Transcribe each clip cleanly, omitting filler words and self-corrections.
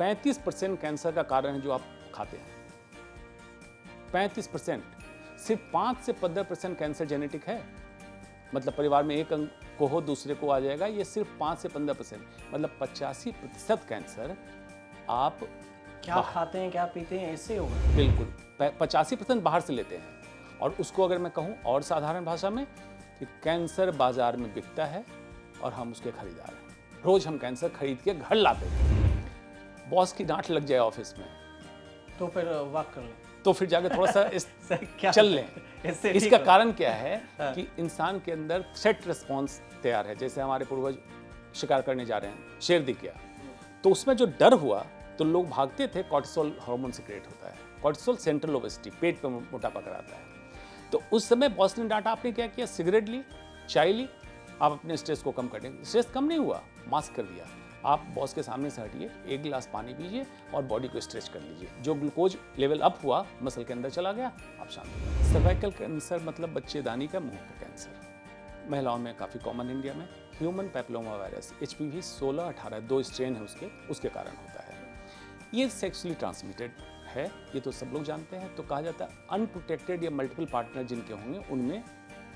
35% cancer का कारण है जो आप खाते हैं। 35%। सिर्फ 5 से 15% कैंसर जेनेटिक है, मतलब परिवार में एक अंग को हो दूसरे को आ जाएगा। ये सिर्फ 5 से 15%, मतलब 85% कैंसर आप क्या खाते हैं, क्या पीते हैं, इससे होगा। बिल्कुल 85% बाहर से लेते हैं। और उसको अगर मैं कहूँ और साधारण भाषा में कि कैंसर बाजार में बिकता है और हम उसके खरीदार हैं। रोज हम कैंसर खरीद के घर लाते हैं। बॉस की डांट लग जाए ऑफिस में तो फिर वॉक कर लें, तो फिर जाके थोड़ा सा चल लें। इसका कारण क्या है कि इंसान के अंदर थ्रेट रिस्पॉन्स तैयार है। जैसे हमारे पूर्वज शिकार करने जा रहे हैं, शेर दिख गया, तो उसमें जो डर हुआ तो लोग भागते थे। कॉर्टिसोल हार्मोन सिक्रेट होता है। कॉर्टिसोल सेंट्रल ओबेसिटी, पेट पे मोटापा कराता है। तो उस समय बॉस ने डांटा, आपने क्या किया, सिगरेट ली, चाय ली, आप अपने स्ट्रेस को कम कर देंगे। स्ट्रेस कम नहीं हुआ, मास्क कर दिया। आप बॉस के सामने से हटिए, एक गिलास पानी पीजिए और बॉडी को स्ट्रेच कर लीजिए। जो ग्लूकोज लेवल अप हुआ मसल के अंदर चला गया, आप शांत हो गए। सर्वाइकल कैंसर मतलब बच्चेदानी का मुंह का कैंसर, महिलाओं में काफ़ी कॉमन इंडिया में। Human papilloma virus HPV 16-18 2 strain है उसके कारण होता है। ये सेक्सुअली ट्रांसमिटेड है, ये तो सब लोग जानते हैं। तो कहा जाता है अनप्रोटेक्टेड या मल्टीपल पार्टनर जिनके होंगे उनमें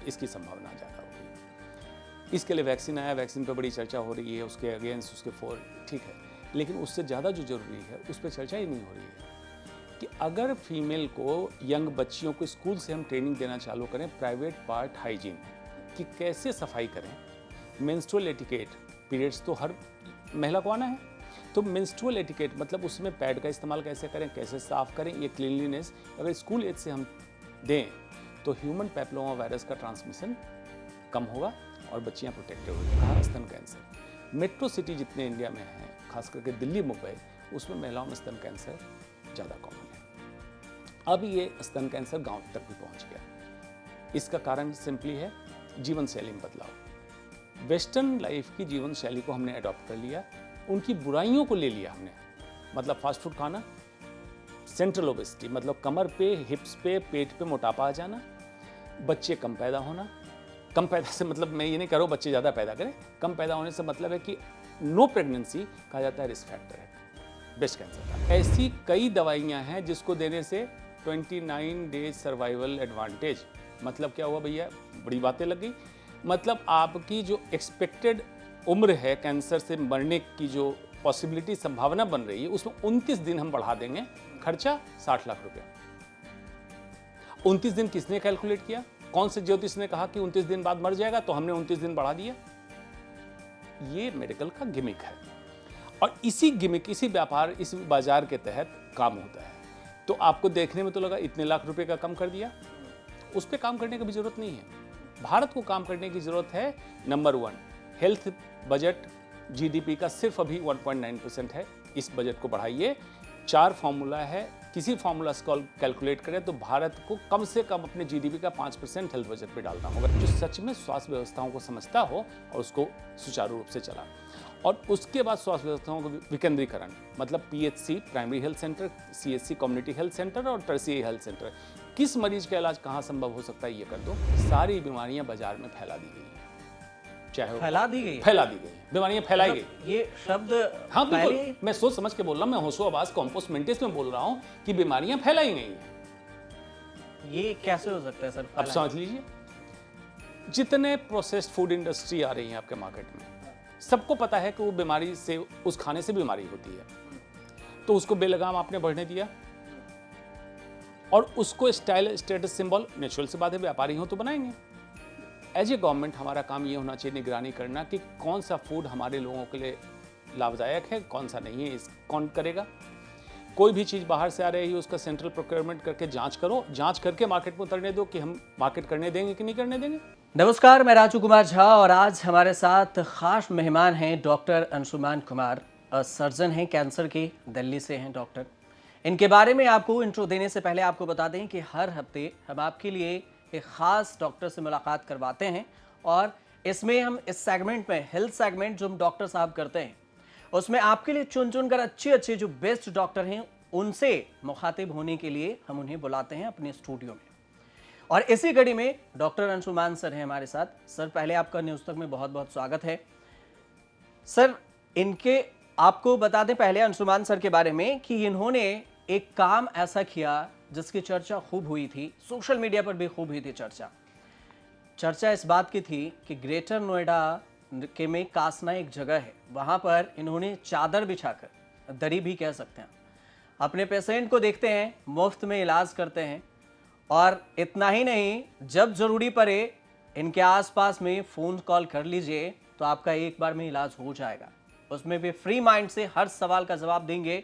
इसकी संभावना ज़्यादा होगी। इसके लिए वैक्सीन आया, वैक्सीन पर बड़ी चर्चा हो रही है, उसके अगेंस्ट, उसके फॉर, ठीक है। लेकिन उससे ज़्यादा जो जरूरी है उस पर चर्चा ही नहीं हो रही है कि अगर फीमेल को, यंग बच्चियों को स्कूल से हम ट्रेनिंग देना चालू करें प्राइवेट पार्ट हाइजीन कि कैसे सफाई करें, मेंस्ट्रुअल एटिकेट, पीरियड्स तो हर महिला को आना है, तो मेंस्ट्रुअल एटिकेट मतलब उसमें पैड का इस्तेमाल कैसे करें, कैसे साफ करें, ये क्लीनलीनेस अगर स्कूल एज से हम दें तो ह्यूमन पैपिलोमा वायरस का ट्रांसमिशन कम होगा और बच्चियां प्रोटेक्टेड होगी। कहा स्तन कैंसर, मेट्रो सिटी जितने इंडिया में हैं, खास करके दिल्ली, मुंबई, उसमें महिलाओं में स्तन कैंसर ज़्यादा कॉमन है। अब ये स्तन कैंसर गांव तक भी पहुंच गया। इसका कारण सिंपली है जीवन शैली में बदलाव। वेस्टर्न लाइफ की जीवन शैली को हमने अडॉप्ट कर लिया, उनकी बुराइयों को ले लिया हमने। मतलब फास्ट फूड खाना, सेंट्रल ओबेसिटी मतलब कमर पे, हिप्स पे, पेट पे मोटापा आ जाना, बच्चे कम पैदा होना। कम पैदा से मतलब मैं ये नहीं कह रहा हूँ बच्चे ज़्यादा पैदा करें, कम पैदा होने से मतलब है कि नो प्रेगनेंसी कहा जाता है रिस्क फैक्टर है ब्रेस्ट कैंसर का। ऐसी कई दवाइयाँ हैं जिसको देने से 29 डेज सर्वाइवल एडवांटेज। मतलब क्या हुआ भैया, बड़ी बातें लग गई। मतलब आपकी जो एक्सपेक्टेड उम्र है कैंसर से मरने की, जो पॉसिबिलिटी, संभावना बन रही है, उसमें 29 दिन हम बढ़ा देंगे। खर्चा 60 लाख रुपया। 29 दिन किसने कैलकुलेट किया? कौन से ज्योतिष ने कहा कि 29 दिन बाद मर जाएगा तो हमने 29 दिन बढ़ा दिया? ये मेडिकल का गिमिक है और इसी गिमिक, इसी व्यापार, इस बाजार के तहत काम होता है। तो आपको देखने में तो लगा इतने लाख रुपए का कम कर दिया, उस पर काम करने की भी जरूरत नहीं है। भारत को काम करने की जरूरत है। नंबर 1, हेल्थ बजट GDP का सिर्फ अभी 1.9% है। इस बजट को बढ़ाइए। 4 फॉर्मूला है, किसी फॉर्मूला से कैलकुलेट करें तो भारत को कम से कम अपने GDP का 5% हेल्थ बजट पे डालना होगा, जो सच में स्वास्थ्य व्यवस्थाओं को समझता हो और उसको सुचारू रूप से चला। और उसके बाद स्वास्थ्य व्यवस्थाओं को विकेंद्रीकरण, मतलब PHC primary health centre, CHC community health centre और टर्शियरी हेल्थ सेंटर। किस मरीज का इलाज कहाँ संभव हो सकता है ये कर दो। सारी बीमारियां बाजार में फैला दी गई हैं, चाहे फैला दी गई, बीमारियां फैलाई गई। ये शब्द, हाँ बिल्कुल, मैं सोच समझ के बोल रहा हूँ, मैं होशो आवाज कॉम्पोस्ट मेंटिस में बोल रहा हूँ कि बीमारियां फैलाई गई हैं। ये कैसे हो सकता है सर? अब समझ लीजिए, जितने प्रोसेस्ड फूड इंडस्ट्री आ रही है आपके मार्केट में, सबको पता है कि वो बीमारी से, उस खाने से बीमारी होती है, तो उसको बेलगाम आपने बढ़ने दिया और उसको स्टाइल, स्टेटस सिंबल, नेचुरल से बात है, व्यापारी हो तो बनाएंगे। एज ए गवर्नमेंट हमारा काम ये होना चाहिए निगरानी करना कि कौन सा फूड हमारे लोगों के लिए लाभदायक है, कौन सा नहीं है, इस कौन करेगा। कोई भी चीज़ बाहर से आ रही है उसका सेंट्रल प्रोक्योरमेंट करके जांच करो, जांच करके मार्केट में उतरने दो कि हम मार्केट करने देंगे कि नहीं करने देंगे। नमस्कार, मैं राजू कुमार झा और आज हमारे साथ खास मेहमान हैं डॉक्टर अंशुमान कुमार, सर्जन हैं, कैंसर के, दिल्ली से हैं डॉक्टर। इनके बारे में आपको इंट्रो देने से पहले आपको बता दें कि हर हफ्ते हम आपके लिए एक ख़ास डॉक्टर से मुलाकात करवाते हैं और इसमें हम इस सेगमेंट में, हेल्थ सेगमेंट जो हम डॉक्टर साहब करते हैं, उसमें आपके लिए चुन चुन कर अच्छे जो बेस्ट डॉक्टर हैं उनसे मुखातिब होने के लिए हम उन्हें बुलाते हैं अपने स्टूडियो में। और इसी कड़ी में डॉक्टर अंशुमान सर हैं हमारे साथ। सर, पहले आपका न्यूज़ तक में बहुत बहुत स्वागत है। सर, इनके आपको बता दें पहले अंशुमान सर के बारे में कि इन्होंने एक काम ऐसा किया जिसकी चर्चा खूब हुई थी, सोशल मीडिया पर भी खूब हुई थी चर्चा इस बात की थी कि ग्रेटर नोएडा के में कासना एक जगह है, वहां पर इन्होंने चादर बिछाकर, दरी भी कह सकते हैं, अपने पेशेंट को देखते हैं, मुफ्त में इलाज करते हैं। और इतना ही नहीं, जब जरूरी पड़े इनके आसपास में फ़ोन कॉल कर लीजिए तो आपका एक बार में इलाज हो जाएगा। उसमें भी फ्री माइंड से हर सवाल का जवाब देंगे।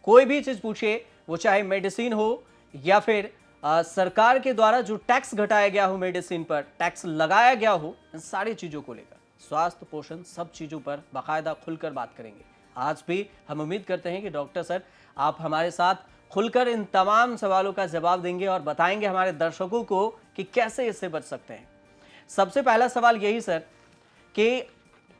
कोई भी चीज़ पूछिए, वो चाहे मेडिसिन हो या फिर सरकार के द्वारा जो टैक्स घटाया गया हो, मेडिसिन पर टैक्स लगाया गया हो, इन सारी चीज़ों को लेकर, स्वास्थ्य पोषण सब चीज़ों पर बाकायदा खुलकर बात करेंगे। आज भी हम उम्मीद करते हैं कि डॉक्टर सर आप हमारे साथ खुलकर इन तमाम सवालों का जवाब देंगे और बताएंगे हमारे दर्शकों को कि कैसे इससे बच सकते हैं। सबसे पहला सवाल यही सर कि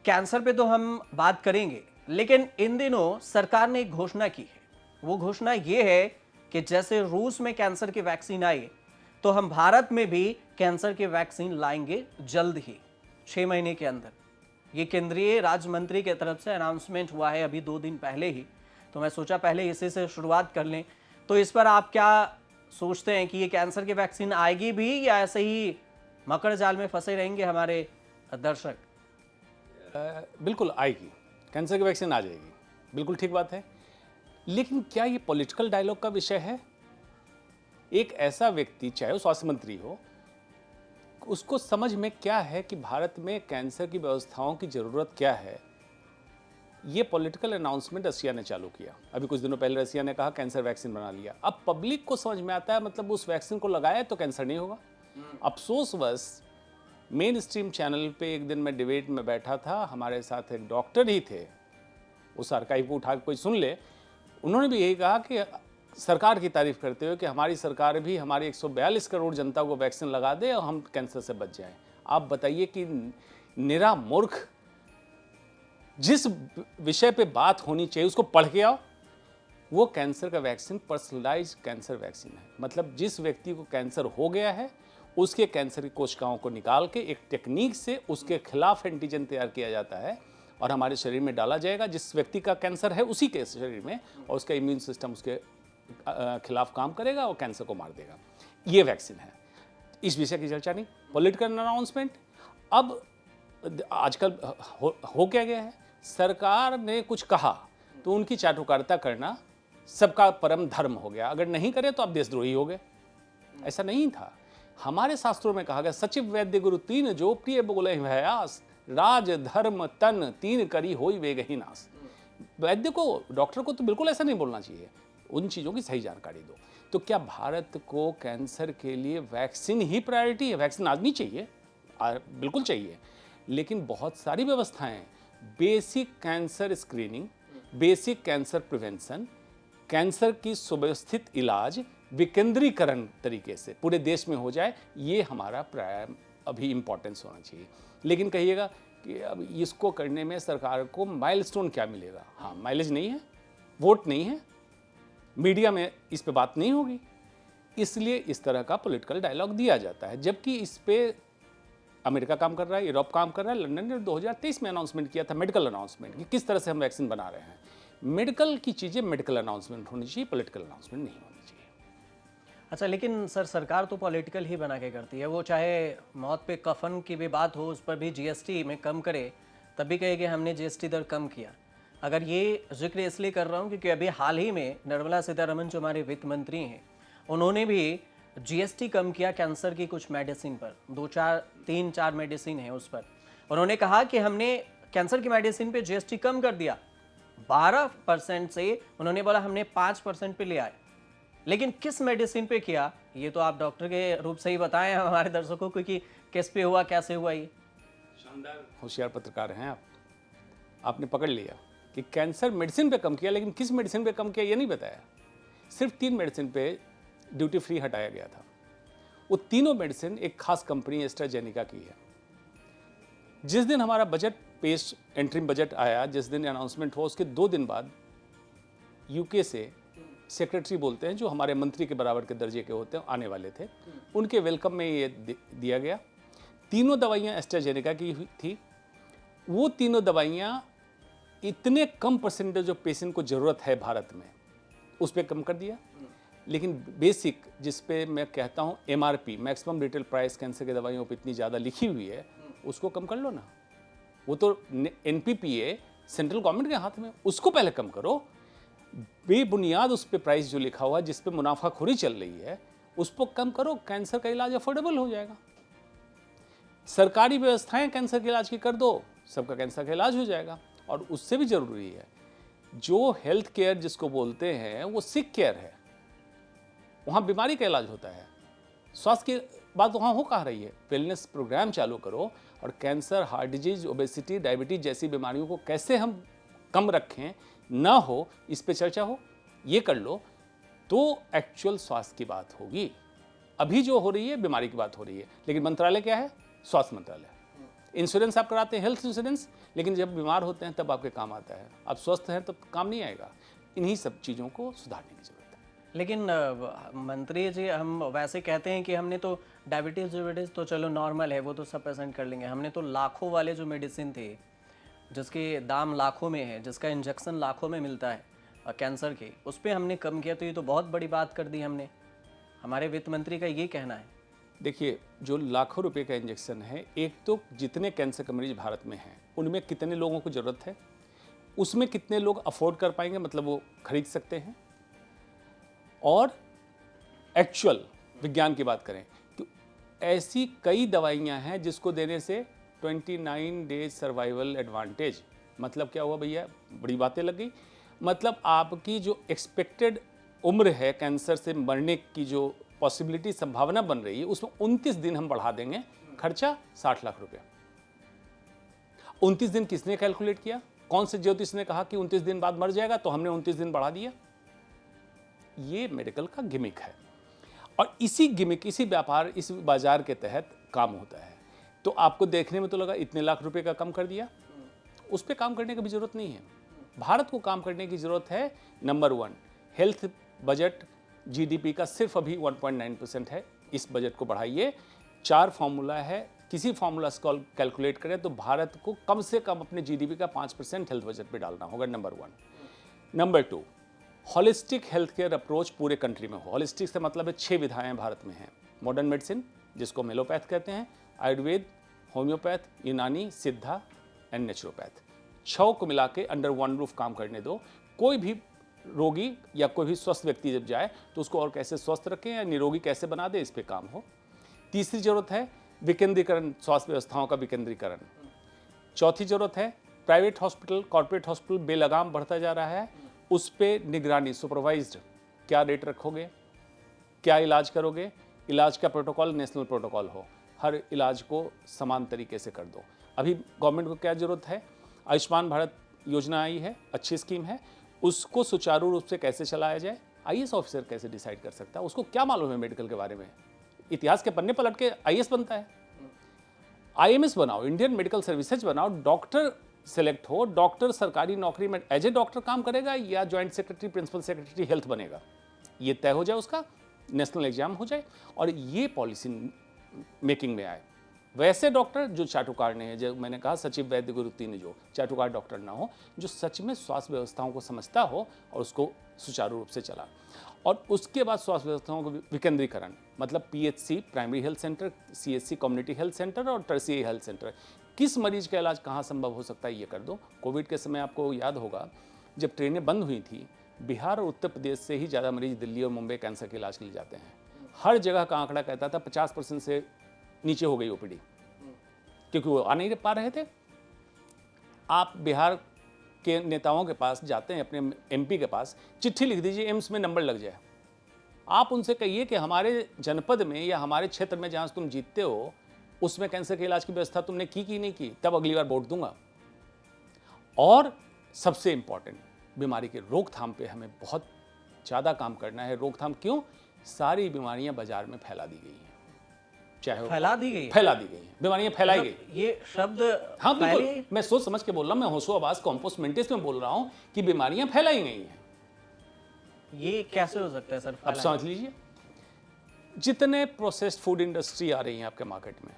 कैंसर पे तो हम बात करेंगे, लेकिन इन दिनों सरकार ने एक घोषणा की है। वो घोषणा ये है कि जैसे रूस में कैंसर की वैक्सीन आई, तो हम भारत में भी कैंसर की वैक्सीन लाएंगे जल्द ही, 6 महीने के अंदर। ये केंद्रीय राज्य मंत्री की तरफ से अनाउंसमेंट हुआ है अभी 2 दिन पहले ही, तो मैं सोचा पहले इसी से शुरुआत कर लें। तो इस पर आप क्या सोचते हैं कि ये कैंसर की वैक्सीन आएगी भी या ऐसे ही मकर जाल में फंसे रहेंगे हमारे दर्शक? बिल्कुल आएगी, कैंसर की वैक्सीन आ जाएगी, बिल्कुल ठीक बात है। लेकिन क्या ये पॉलिटिकल डायलॉग का विषय है? एक ऐसा व्यक्ति, चाहे वो स्वास्थ्य मंत्री हो, उसको समझ में क्या है कि भारत में कैंसर की व्यवस्थाओं की ज़रूरत क्या है? ये पॉलिटिकल अनाउंसमेंट रसिया ने चालू किया। अभी कुछ दिनों पहले रसिया ने कहा कैंसर वैक्सीन बना लिया। अब पब्लिक को समझ में आता है, मतलब उस वैक्सीन को लगाया तो कैंसर नहीं होगा। अफसोसवश मेन स्ट्रीम चैनल पे एक दिन मैं डिबेट में बैठा था, हमारे साथ एक डॉक्टर ही थे, उस आर्काइव को उठा के कोई सुन ले, उन्होंने भी यही कहा कि सरकार की तारीफ करते हुए कि हमारी सरकार भी हमारी 142 करोड़ जनता को वैक्सीन लगा दे और हम कैंसर से बच जाएं। आप बताइए कि निरा मूर्ख जिस विषय पे बात होनी चाहिए उसको पढ़ के आओ। वो कैंसर का वैक्सीन पर्सनलाइज्ड कैंसर वैक्सीन है, मतलब जिस व्यक्ति को कैंसर हो गया है उसके कैंसर की कोशिकाओं को निकाल के एक टेक्निक से उसके खिलाफ एंटीजन तैयार किया जाता है और हमारे शरीर में डाला जाएगा। जिस व्यक्ति का कैंसर है उसी के शरीर में, और उसका इम्यून सिस्टम उसके खिलाफ काम करेगा और कैंसर को मार देगा। ये वैक्सीन है, इस विषय की चर्चा नहीं, पॉलिटिकल अनाउंसमेंट। अब आजकल हो क्या गया है, सरकार ने कुछ कहा तो उनकी चाटुकारिता करना सबका परम धर्म हो गया। अगर नहीं करे तो आप देशद्रोही हो गए। ऐसा नहीं था। हमारे शास्त्रों में कहा गया, सचिव वैद्य गुरु तीन जो प्रिय बोले भयास, राज धर्म तन तीन करी होई वेगही नास। वैद्य को, डॉक्टर को तो बिल्कुल ऐसा नहीं बोलना चाहिए, उन चीज़ों की सही जानकारी दो। तो क्या भारत को कैंसर के लिए वैक्सीन ही प्रायोरिटी है? वैक्सीन आदमी चाहिए, बिल्कुल चाहिए, लेकिन बहुत सारी व्यवस्थाएं, basic cancer screening, basic cancer prevention, cancer की सुव्यवस्थित इलाज विकेंद्रीकरण तरीके से पूरे देश में हो जाए, ये हमारा अभी इम्पोर्टेंस होना चाहिए। लेकिन कहिएगा कि अब इसको करने में सरकार को माइलस्टोन क्या मिलेगा? हाँ, माइलेज नहीं है, वोट नहीं है, मीडिया में इस पे बात नहीं होगी, इसलिए इस तरह का पॉलिटिकल डायलॉग दिया जाता है। जबकि इस पे अमेरिका काम कर रहा है, यूरोप काम कर रहा है। लंदन ने 2023 में अनाउंसमेंट किया था, मेडिकल अनाउंसमेंट, कि किस तरह से हम वैक्सीन बना रहे हैं। मेडिकल की चीज़ें मेडिकल अनाउंसमेंट होनी चाहिए, पॉलिटिकल अनाउंसमेंट नहीं होनी चाहिए। अच्छा, लेकिन सर सरकार तो पॉलिटिकल ही बना के करती है। वो चाहे मौत पे कफन की भी बात हो, उस पर भी जीएसटी में कम करे, तब भी कहे कि हमने जीएसटी दर कम किया। अगर ये जिक्र इसलिए कर रहा हूँ क्योंकि अभी हाल ही में निर्मला सीतारमण जो हमारे वित्त मंत्री हैं, उन्होंने भी जीएसटी कम किया कैंसर की कुछ मेडिसिन पर, 3-4 मेडिसिन है उस पर। उन्होंने कहा कि हमने कैंसर की मेडिसिन पे जीएसटी कम कर दिया, 12% से उन्होंने बोला हमने 5% पे ले आए। लेकिन किस मेडिसिन पे किया, ये तो आप डॉक्टर के रूप से ही बताएं हमारे दर्शकों को कि किस पे हुआ, कैसे हुआ। ये शानदार होशियार पत्रकार हैं आप, आपने पकड़ लिया कि कैंसर मेडिसिन पे कम किया, लेकिन किस मेडिसिन पे कम किया ये नहीं बताया। सिर्फ 3 मेडिसिन पे ड्यूटी फ्री हटाया गया था। वो तीनों मेडिसिन एक खास कंपनी एस्ट्राजेनिका की है। जिस दिन हमारा बजट पेश, एंट्रीम बजट आया, जिस दिन अनाउंसमेंट हुआ, उसके 2 दिन बाद यूके से सेक्रेटरी बोलते हैं, जो हमारे मंत्री के बराबर के दर्जे के होते हैं, आने वाले थे। उनके वेलकम में ये दिया गया। तीनों दवाइयाँ एस्ट्राजेनिका की थी। वो तीनों दवाइयाँ इतने कम परसेंटेज ऑफ पेशेंट को ज़रूरत है भारत में, उस पर कम कर दिया। लेकिन बेसिक जिस पे मैं कहता हूँ MRP, maximum retail price, cancer की दवाइयों पर इतनी ज़्यादा लिखी हुई है, उसको कम कर लो ना। वो तो NPPA सेंट्रल गवर्नमेंट के हाथ में, उसको पहले कम करो। बेबुनियाद उस पर प्राइस जो लिखा हुआ है, जिस पे मुनाफाखोरी चल रही है, उसको कम करो। कैंसर का इलाज अफोर्डेबल हो जाएगा। सरकारी व्यवस्थाएं कैंसर के इलाज की कर दो, सबका कैंसर का इलाज हो जाएगा। और उससे भी जरूरी है, जो हेल्थ केयर जिसको बोलते हैं वो सिक केयर है, वहाँ बीमारी का इलाज होता है। स्वास्थ्य की बात वहाँ हो कहाँ रही है? वेलनेस प्रोग्राम चालू करो और cancer, heart disease, obesity, diabetes जैसी बीमारियों को कैसे हम कम रखें, ना हो, इस पे चर्चा हो। ये कर लो तो एक्चुअल स्वास्थ्य की बात होगी। अभी जो हो रही है बीमारी की बात हो रही है, लेकिन मंत्रालय क्या है? स्वास्थ्य मंत्रालय। इंश्योरेंस आप कराते हैं, हेल्थ इंश्योरेंस, लेकिन जब बीमार होते हैं तब आपके काम आता है। आप स्वस्थ हैं तब काम नहीं आएगा। इन्हीं सब चीज़ों को सुधारने की जरूरत है। लेकिन मंत्री जी, हम वैसे कहते हैं कि हमने तो डायबिटीज़ तो चलो नॉर्मल है, वो तो सब पेशेंट कर लेंगे। हमने तो लाखों वाले जो मेडिसिन थे, जिसके दाम लाखों में है, जिसका इंजेक्शन लाखों में मिलता है कैंसर के, उस पर हमने कम किया। तो ये तो बहुत बड़ी बात कर दी हमने। हमारे वित्त मंत्री का ये कहना है। देखिए, जो लाखों रुपए का इंजेक्शन है, एक तो जितने कैंसर के मरीज भारत में हैं, उनमें कितने लोगों को ज़रूरत है, उसमें कितने लोग अफोर्ड कर पाएंगे, मतलब वो खरीद सकते हैं। और एक्चुअल विज्ञान की बात करें तो ऐसी कई दवाइयां हैं जिसको देने से 29 डेज सर्वाइवल एडवांटेज, मतलब क्या हुआ भैया? बड़ी बातें लग गई। मतलब आपकी जो एक्सपेक्टेड उम्र है कैंसर से मरने की, जो पॉसिबिलिटी, संभावना बन रही है, उसमें 29 दिन हम बढ़ा देंगे। खर्चा 60 लाख रुपया। 29 दिन किसने कैलकुलेट किया? कौन से ज्योतिष ने कहा कि 29 दिन बाद मर जाएगा, तो हमने 29 दिन बढ़ा दिया? ये मेडिकल का गिमिक है। और इसी गिमिक, इसी व्यापार, इस बाजार के तहत काम होता है। तो आपको देखने में तो लगा इतने लाख रुपए का कम कर दिया, उस पर काम करने की भी जरूरत नहीं है। भारत को काम करने की जरूरत है। नंबर 1, हेल्थ बजट GDP का सिर्फ अभी 1.9% है। इस बजट को बढ़ाइए। 4 फॉर्मूला है, किसी फॉर्मूला से कैलकुलेट करें तो भारत को कम से कम अपने GDP का 5% हेल्थ बजट पे डालना होगा। Number 1। Number 2, holistic health care approach पूरे कंट्री में हो। हॉलिस्टिक से मतलब है 6 विधाएं भारत में हैं। मॉडर्न मेडिसिन, जिसको मेलोपैथ कहते हैं, आयुर्वेद, होम्योपैथ, यूनानी, सिद्धा एंड नेचुरोपैथ, 6 को मिला के अंडर वन रूफ काम करने दो। कोई भी रोगी या कोई भी स्वस्थ व्यक्ति जब जाए तो उसको और कैसे स्वस्थ रखें या निरोगी कैसे बना दे, इस पे काम हो। तीसरी जरूरत है विकेंद्रीकरण, स्वास्थ्य व्यवस्थाओं का विकेंद्रीकरण। चौथी जरूरत है प्राइवेट हॉस्पिटल, कॉर्पोरेट हॉस्पिटल बेलगाम बढ़ता जा रहा है, उस पे निगरानी, सुपरवाइज्ड, क्या रेट रखोगे, क्या इलाज करोगे, इलाज का प्रोटोकॉल नेशनल प्रोटोकॉल हो, हर इलाज को समान तरीके से कर दो। अभी गवर्नमेंट को क्या जरूरत है? आयुष्मान भारत योजना आई है, अच्छी स्कीम है, उसको सुचारू रूप से कैसे चलाया जाए, IAS ऑफिसर कैसे डिसाइड कर सकता है? उसको क्या मालूम है मेडिकल के बारे में? इतिहास के पन्ने पलट के IAS बनता है। IMS बनाओ, इंडियन मेडिकल सर्विसेज बनाओ, डॉक्टर सेलेक्ट हो, डॉक्टर सरकारी नौकरी में एज ए डॉक्टर काम करेगा या joint secretary, principal secretary health बनेगा, ये तय हो जाए, उसका नेशनल एग्जाम हो जाए और ये पॉलिसी मेकिंग में आए। वैसे डॉक्टर जो चाटुकार ने, जो मैंने कहा सचिव वैद्य गुरु 3, जो चाटुकार डॉक्टर ना हो, जो सच में स्वास्थ्य व्यवस्थाओं को समझता हो और उसको सुचारू रूप से चला। और उसके बाद स्वास्थ्य व्यवस्थाओं को विकेंद्रीकरण, मतलब PHC primary health centre, CHC community health centre और टर्शियरी हेल्थ सेंटर, किस मरीज का इलाज कहाँ संभव हो सकता है ये कर दो। कोविड के समय आपको याद होगा जब ट्रेनें बंद हुई थी, बिहार और उत्तर प्रदेश से ही ज़्यादा मरीज दिल्ली और मुंबई कैंसर के इलाज के लिए जाते हैं। हर जगह का आंकड़ा कहता था 50% से नीचे हो गई OPD, क्योंकि वो आ नहीं पा रहे थे। आप बिहार के नेताओं के पास जाते हैं, अपने MP के पास, चिट्ठी लिख दीजिए एम्स में नंबर लग जाए। आप उनसे कहिए कि हमारे जनपद में या हमारे क्षेत्र में जहाँ तुम जीतते हो उसमें कैंसर के इलाज की व्यवस्था तुमने की नहीं की, तब अगली बार वोट दूंगा। और सबसे इंपॉर्टेंट, बीमारी के रोकथाम पे हमें बहुत ज़्यादा काम करना है। रोकथाम क्यों? सारी बीमारियां बाजार में फैला दी गई हैं, चाहे फैला दी गई हैं, बीमारियां फैलाई गई। ये शब्द हाँ बिल्कुल, मैं सोच समझ के बोल रहा हूँ, मैं होशो आवाज कॉम्पोस्ट मेंटिस में बोल रहा हूँ कि बीमारियां फैलाई गई हैं। ये कैसे हो सकता है सर? अब समझ लीजिए, जितने प्रोसेस्ड फूड इंडस्ट्री आ रही है आपके मार्केट में,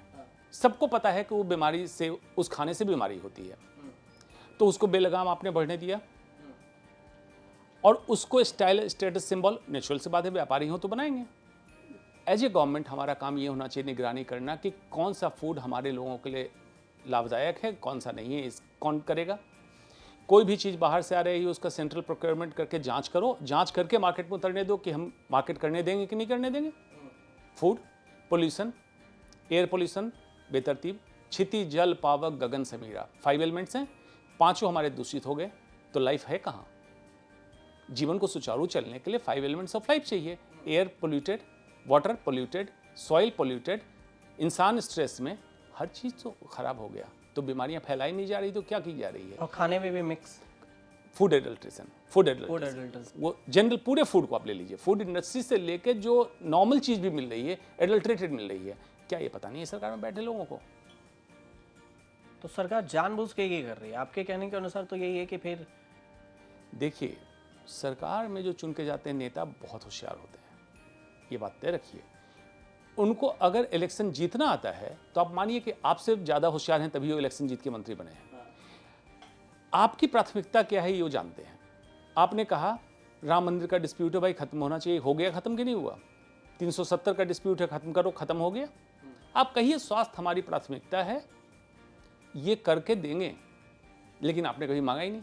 सबको पता है कि वो बीमारी से, उस खाने से बीमारी होती है। तो उसको बेलगाम आपने बढ़ने दिया और उसको स्टाइल स्टेटस सिंबल, नेचुरल सी बात है, व्यापारी हो तो बनाएंगे। एज ए गवर्नमेंट हमारा काम ये होना चाहिए निगरानी करना कि कौन सा फूड हमारे लोगों के लिए लाभदायक है, कौन सा नहीं है, इस कौन करेगा। कोई भी चीज़ बाहर से आ रही है उसका सेंट्रल प्रोक्योरमेंट करके जांच करो, जांच करके मार्केट में उतरने दो कि हम मार्केट करने देंगे कि नहीं करने देंगे। फूड पोल्यूशन, एयर पोल्यूशन बेतरतीब, क्षिति जल पावक गगन समीरा, 5 एलिमेंट्स हैं, 5 हमारे दूषित हो गए तो लाइफ है कहाँ। जीवन को सुचारू चलने के लिए 5 एलिमेंट्स ऑफ लाइफ चाहिए। Air polluted, water polluted, soil polluted, इंसान स्ट्रेस में, हर चीज़ तो खराब हो गया तो बीमारियां फैलाई नहीं जा रही तो क्या की जा रही है। और खाने में भी मिक्स फूड एडल्ट्रेशन, वो जनरल पूरे फूड को आप ले लीजिए, फूड इंडस्ट्री से लेके जो नॉर्मल चीज़ भी मिल रही है एडल्ट्रेटेड मिल रही है। क्या ये पता नहीं है सरकार में बैठे लोगों को? तो सरकार जानबूझ के ये कर रही है, आपके कहने के अनुसार तो यही है कि फिर देखिए, सरकार में जो चुन के जाते हैं नेता बहुत होशियार होते हैं, ये बात तय रखिए। उनको अगर इलेक्शन जीतना आता है तो आप मानिए कि आपसे ज़्यादा होशियार हैं तभी वो इलेक्शन जीत के मंत्री बने हैं। आपकी प्राथमिकता क्या है ये वो जानते हैं। आपने कहा राम मंदिर का डिस्प्यूट है भाई, खत्म होना चाहिए, हो गया खत्म कि नहीं हुआ? 370 का डिस्प्यूट है, खत्म करो, खत्म हो गया। आप कहिए स्वास्थ्य हमारी प्राथमिकता है, ये करके देंगे, लेकिन आपने कभी मांगा ही नहीं।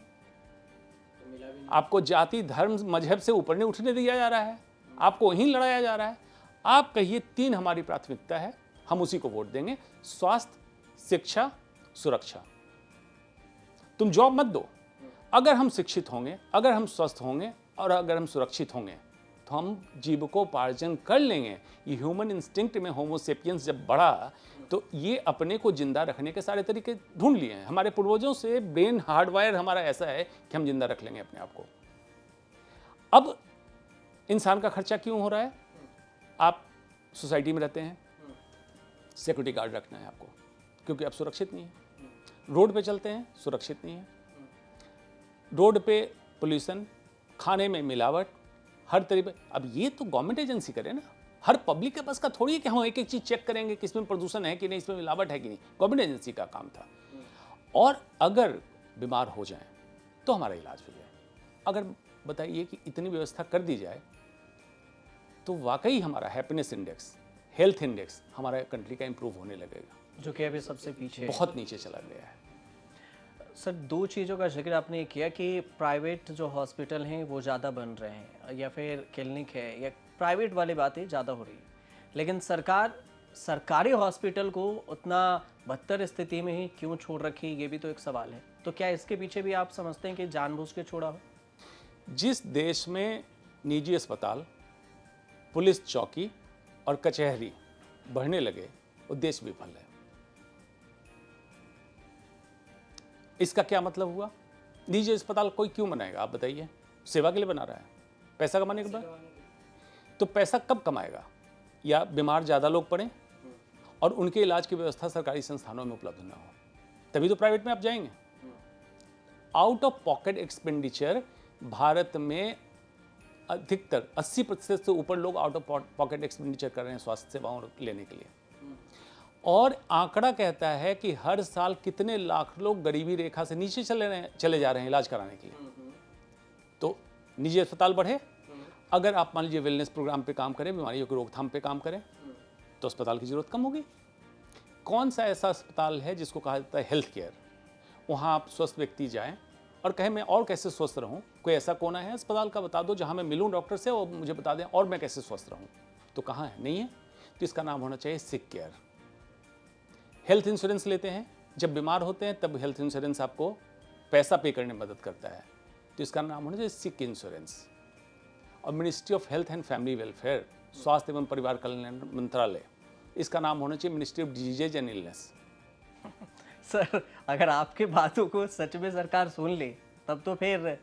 आपको जाति धर्म मजहब से ऊपर नहीं उठने दिया जा रहा है, आपको वहीं लड़ाया जा रहा है। आप कहिए 3 हमारी प्राथमिकता है, हम उसी को वोट देंगे, स्वास्थ्य, शिक्षा, सुरक्षा। तुम जॉब मत दो, अगर हम शिक्षित होंगे, अगर हम स्वस्थ होंगे और अगर हम सुरक्षित होंगे तो हम जीविकोपार्जन कर लेंगे। ये ह्यूमन इंस्टिंक्ट में होमो सेपियंस जब बढ़ा तो ये अपने को जिंदा रखने के सारे तरीके ढूंढ लिए हैं। हमारे पूर्वजों से ब्रेन हार्डवायर हमारा ऐसा है कि हम जिंदा रख लेंगे अपने आप को। अब इंसान का खर्चा क्यों हो रहा है? आप सोसाइटी में रहते हैं, सिक्योरिटी गार्ड रखना है आपको क्योंकि आप सुरक्षित नहीं है। रोड पे चलते हैं, सुरक्षित नहीं है। रोड पे पोल्यूशन, खाने में मिलावट, हर तरीके। अब ये तो गवर्नमेंट एजेंसी करे ना, हर पब्लिक के पास का थोड़ी है कि हम एक एक चीज़ चेक करेंगे कि इसमें प्रदूषण है कि नहीं, इसमें मिलावट है कि नहीं। गवर्नमेंट एजेंसी का काम था। और अगर बीमार हो जाए तो हमारा इलाज हो जाए। अगर बताइए कि इतनी व्यवस्था कर दी जाए तो वाकई हमारा हैप्पीनेस इंडेक्स, हेल्थ इंडेक्स हमारा कंट्री का इंप्रूव होने लगेगा, जो कि अभी सबसे पीछे है। बहुत नीचे चला गया है। सर, 2 चीज़ों का जिक्र आपने किया कि प्राइवेट जो हॉस्पिटल हैं वो ज़्यादा बन रहे हैं या फिर क्लिनिक है या प्राइवेट वाली बातें ज़्यादा हो रही है, लेकिन सरकार सरकारी हॉस्पिटल को उतना बदतर स्थिति में ही क्यों छोड़ रखी, ये भी तो एक सवाल है। तो क्या इसके पीछे भी आप समझते हैं कि जानबूझ के छोड़ा हो? जिस देश में निजी अस्पताल, पुलिस चौकी और कचहरी बढ़ने लगे वो देश विफल है। इसका क्या मतलब हुआ? निजी अस्पताल कोई क्यों बनाएगा आप बताइए? सेवा के लिए बना रहा है, पैसा कमाने के बाद। तो पैसा कब कमाएगा? या बीमार ज़्यादा लोग पड़े और उनके इलाज की व्यवस्था सरकारी संस्थानों में उपलब्ध ना हो, तभी तो प्राइवेट में आप जाएंगे। Out of pocket expenditure Bharat में अधिकतर 80% से ऊपर लोग आउट ऑफ पॉकेट एक्सपेंडिचर कर रहे हैं स्वास्थ्य सेवाओं लेने के लिए। और आंकड़ा कहता है कि हर साल कितने लाख लोग गरीबी रेखा से नीचे चले जा रहे हैं इलाज कराने के लिए। तो निजी अस्पताल बढ़े। अगर आप मान लीजिए वेलनेस प्रोग्राम पे काम करें, बीमारियों की रोकथाम पे काम करें, तो अस्पताल की जरूरत कम होगी। कौन सा ऐसा अस्पताल है जिसको कहा जाता है हेल्थ केयर? वहाँ आप स्वस्थ व्यक्ति जाएं और कहें मैं और कैसे स्वस्थ रहूं। कोई ऐसा कोना है अस्पताल का बता दो जहाँ मैं मिलूं डॉक्टर से और मुझे बता दें और मैं कैसे स्वस्थ रहूं। तो कहाँ है? नहीं है। तो इसका नाम होना चाहिए सिक केयर। हेल्थ इंश्योरेंस लेते हैं, जब बीमार होते हैं तब हेल्थ इंश्योरेंस आपको पैसा पे करने में मदद करता है, तो इसका नाम होना चाहिए सिक इंश्योरेंस। और ministry of health and family welfare, स्वास्थ्य एवं परिवार कल्याण मंत्रालय, इसका नाम होना चाहिए ministry of diseases and illness. Sir, अगर आपके बातों को सच में सरकार सुन ले तब तो फिर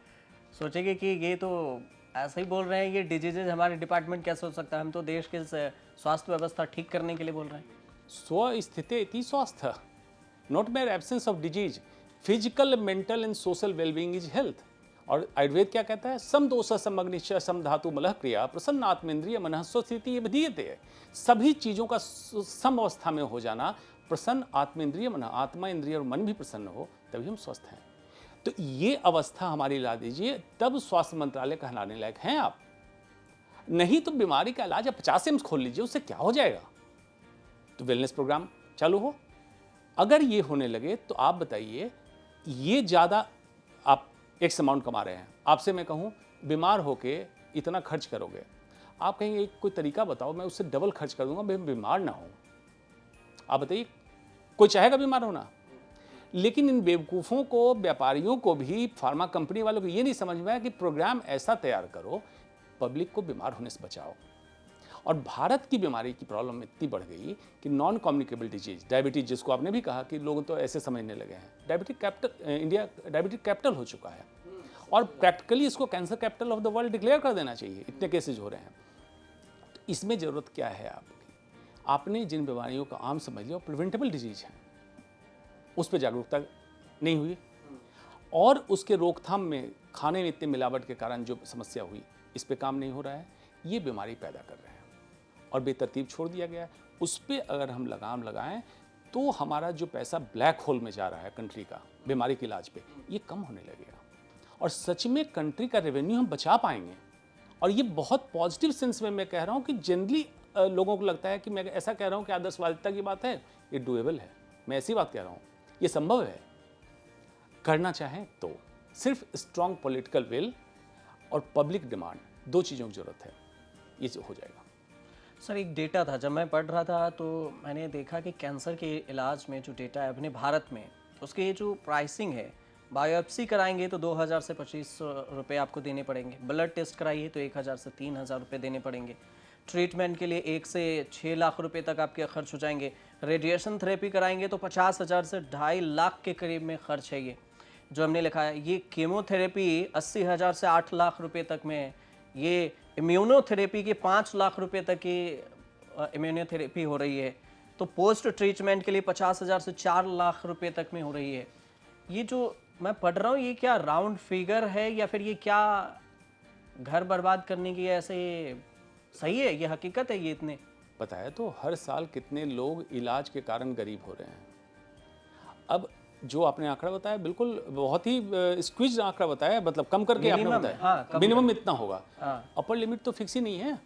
सोचेंगे कि ये तो ऐसा ही बोल रहे हैं, ये डिजीजेज हमारे डिपार्टमेंट क्या सोच सकता है, हम तो देश के स्वास्थ्य व्यवस्था ठीक करने के लिए बोल रहे हैं। स्वस्थिति इति स्वास्थ्य, not mayor absence of disease. Physical, mental and social wellbeing is health. और आयुर्वेद क्या कहता है? सम दोष समग्निश्च सम धातु मलः क्रिया प्रसन्न आत्मेंद्रिय मनः स्वस्थिति विधीयते। सभी चीज़ों का सम अवस्था में हो जाना, प्रसन्न आत्मेंद्रिय मन, आत्मा इंद्रिय और मन भी प्रसन्न हो, तभी हम स्वस्थ हैं। तो ये अवस्था हमारी ला दीजिए, तब स्वास्थ्य मंत्रालय कहलाने लायक हैं आप। नहीं तो बीमारी का इलाज आप 50 एम्स खोल लीजिए, उससे क्या हो जाएगा? तो वेलनेस प्रोग्राम चालू हो। अगर ये होने लगे तो आप बताइए, ये ज़्यादा आप एक्स अमाउंट कमा रहे हैं, आपसे मैं कहूँ बीमार होके इतना खर्च करोगे, आप कहेंगे कोई तरीका बताओ मैं उससे डबल खर्च कर दूंगा, मैं बीमार ना हूँ। आप बताइए, कोई चाहेगा बीमार होना? लेकिन इन बेवकूफ़ों को, व्यापारियों को भी, फार्मा कंपनी वालों को ये नहीं समझ में आया कि प्रोग्राम ऐसा तैयार करो पब्लिक को बीमार होने से बचाओ। और भारत की बीमारी की प्रॉब्लम इतनी बढ़ गई कि नॉन कम्युनिकेबल डिजीज, डायबिटीज, जिसको आपने भी कहा कि लोग तो ऐसे समझने लगे हैं, diabetic capital, India diabetic capital हो चुका है, और प्रैक्टिकली इसको cancer capital of the world declare कर देना चाहिए, इतने केसेज हो रहे हैं। तो इसमें ज़रूरत क्या है आपकी? आपने जिन बीमारियों का आम समझ लिया वो प्रिवेंटेबल डिजीज है, उस पर जागरूकता नहीं हुई, और उसके रोकथाम में खाने में इतने मिलावट के कारण जो समस्या हुई, इस पे काम नहीं हो रहा है, ये बीमारी पैदा कर रहे हैं और बेतरतीब छोड़ दिया गया है। उस पर अगर हम लगाम लगाएं तो हमारा जो पैसा ब्लैक होल में जा रहा है कंट्री का बीमारी के इलाज पे, ये कम होने लगेगा और सच में कंट्री का रेवेन्यू हम बचा पाएंगे। और ये बहुत पॉजिटिव सेंस में मैं कह रहा हूँ कि जनरली लोगों को लगता है कि मैं ऐसा कह रहा हूँ कि आदर्शवादिता की बात है, ये डूएबल है, मैं ऐसी बात कह रहा हूँ, ये संभव है। करना चाहें तो सिर्फ स्ट्रॉन्ग पॉलिटिकल विल और पब्लिक डिमांड, दो चीज़ों की जरूरत है, ये हो जाएगा। सर, एक डेटा था, जब मैं पढ़ रहा था तो मैंने देखा कि कैंसर के इलाज में जो डेटा है अपने भारत में, उसकी जो प्राइसिंग है, बायोप्सी कराएंगे तो 2000 से 2500 रुपये आपको देने पड़ेंगे, ब्लड टेस्ट कराइए तो 1000 से 3000 रुपये देने पड़ेंगे, ट्रीटमेंट के लिए 1 से 6 लाख रुपए तक आपके खर्च हो जाएंगे, रेडिएशन थेरेपी कराएंगे तो 50,000 से 2.5 लाख के करीब में खर्च है। ये जो हमने लिखा है, ये कीमोथेरेपी 80,000 से 8 लाख रुपए तक में है, ये इम्यूनोथेरेपी के 5 लाख रुपए तक की इम्यूनोथेरेपी हो रही है, तो पोस्ट ट्रीटमेंट के लिए 50,000 से 4 लाख रुपए तक में हो रही है। ये जो मैं पढ़ रहा हूँ, ये क्या राउंड फिगर है या फिर ये क्या घर बर्बाद करने की ऐसे सही है, ये हकीकत है? ये इतने पता है तो हर साल कितने लोग इलाज के कारण गरीब हो रहे हैं। अब जो आपने आंकड़ा बताया बिल्कुल बहुत ही स्क्विज आंकड़ा बताया, मतलब कम करके आपने बताया, हाँ, मिनिमम इतना होगा, हाँ। अपर लिमिट तो फिक्स ही नहीं है।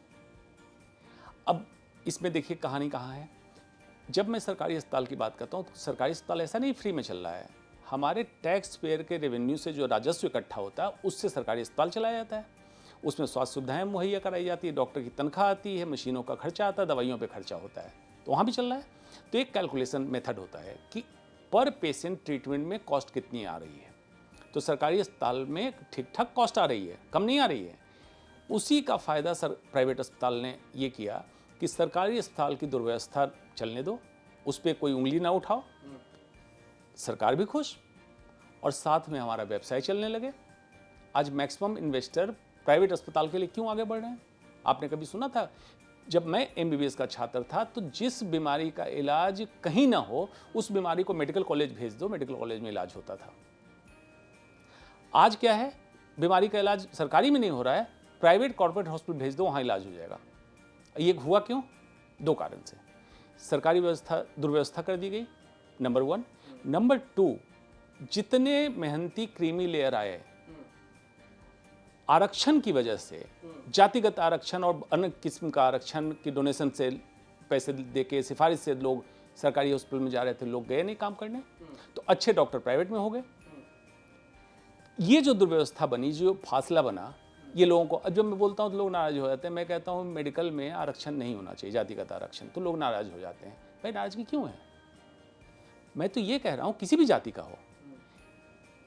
अब इसमें देखिए कहानी कहाँ है। जब मैं सरकारी अस्पताल की बात करता हूँ तो सरकारी अस्पताल ऐसा नहीं फ्री में चल रहा है, हमारे टैक्स पेयर के रेवेन्यू से जो राजस्व इकट्ठा होता है उससे सरकारी अस्पताल चलाया जाता है, उसमें स्वास्थ्य सुविधाएं मुहैया कराई जाती है, डॉक्टर की तनख्वाह आती है, मशीनों का खर्चा आता है, दवाइयों पे खर्चा होता है, तो वहाँ भी चल रहा है। तो एक कैलकुलेशन मेथड होता है कि पर पेशेंट ट्रीटमेंट में कॉस्ट कितनी आ रही है, तो सरकारी अस्पताल में ठीक ठाक कॉस्ट आ रही है, कम नहीं आ रही है। उसी का फ़ायदा प्राइवेट अस्पताल ने ये किया कि सरकारी अस्पताल की दुर्व्यवस्था चलने दो, उस पर कोई उंगली ना उठाओ, सरकार भी खुश और साथ में हमारा व्यवसाय चलने लगे। आज मैक्सिमम इन्वेस्टर प्राइवेट अस्पताल के लिए क्यों आगे बढ़ रहे हैं? आपने कभी सुना था? जब मैं MBBS का छात्र था तो जिस बीमारी का इलाज कहीं ना हो उस बीमारी को मेडिकल कॉलेज भेज दो, मेडिकल कॉलेज में इलाज होता था। आज क्या है, बीमारी का इलाज सरकारी में नहीं हो रहा है, प्राइवेट कॉर्पोरेट हॉस्पिटल भेज दो, वहाँ इलाज हो जाएगा। ये हुआ क्यों? दो कारण से, सरकारी व्यवस्था दुर्व्यवस्था कर दी गई, नंबर 1। नंबर 2, जितने मेहनती क्रीमी लेयर आए आरक्षण की वजह से, जातिगत आरक्षण और अन्य किस्म का आरक्षण की डोनेशन से, पैसे देके सिफारिश से लोग सरकारी हॉस्पिटल में जा रहे थे, लोग गए नहीं काम करने, तो अच्छे डॉक्टर प्राइवेट में हो गए। ये जो दुर्व्यवस्था बनी, जो फासला बना, ये लोगों को, जब मैं बोलता हूँ तो लोग नाराज हो जाते हैं। मैं कहता हूँ मेडिकल में आरक्षण नहीं होना चाहिए, जातिगत आरक्षण, तो लोग नाराज हो जाते हैं। भाई नाराजगी क्यों है? मैं तो ये कह रहा हूँ किसी भी जाति का हो,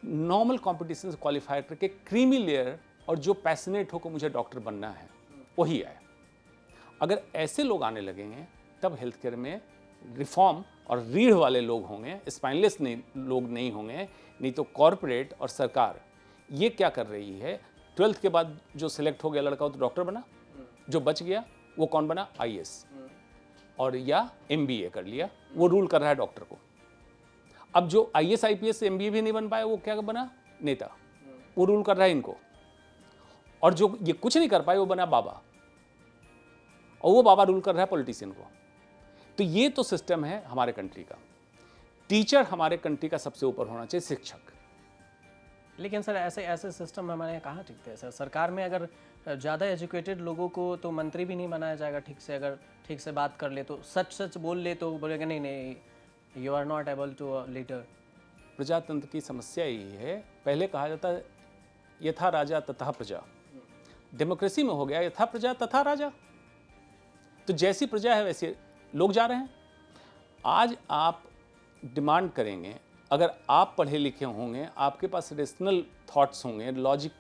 नॉर्मल कॉम्पिटिशन से क्वालिफाई करके क्रीमी लेयर और जो पैशनेट हो को मुझे डॉक्टर बनना है, वही आए। अगर ऐसे लोग आने लगेंगे तब हेल्थ केयर में रिफॉर्म और रीढ़ वाले लोग होंगे, स्पाइनलेस लोग नहीं होंगे। नहीं तो कॉरपोरेट और सरकार ये क्या कर रही है, 12th के बाद जो सिलेक्ट हो गया लड़का वो तो डॉक्टर बना, जो बच गया वो कौन बना? IAS और या MBA कर लिया, वो रूल कर रहा है डॉक्टर को। अब जो IAS IPS MBA भी नहीं बन पाए वो क्या बना? नेता, वो रूल कर रहा है इनको। और जो ये कुछ नहीं कर पाए वो बना बाबा, और वो बाबा रूल कर रहा है पॉलिटिशियन को। तो ये तो सिस्टम है हमारे कंट्री का। टीचर हमारे कंट्री का सबसे ऊपर होना चाहिए, शिक्षक। लेकिन सर ऐसे ऐसे सिस्टम हमारे यहाँ कहाँ टिकते हैं सर? सरकार में अगर ज़्यादा एजुकेटेड लोगों को तो मंत्री भी नहीं बनाया जाएगा ठीक से, अगर ठीक से बात कर ले तो, सच सच बोल ले तो बोलेगा नहीं नहीं you are not able to leader. प्रजातंत्र की समस्या यही है, पहले कहा जाता है यथा राजा तथा प्रजा, डेमोक्रेसी में हो गया यथा प्रजा तथा राजा। तो जैसी प्रजा है वैसे लोग जा रहे हैं। आज आप डिमांड करेंगे, अगर आप पढ़े लिखे होंगे, आपके पास रेशनल थॉट्स होंगे, लॉजिक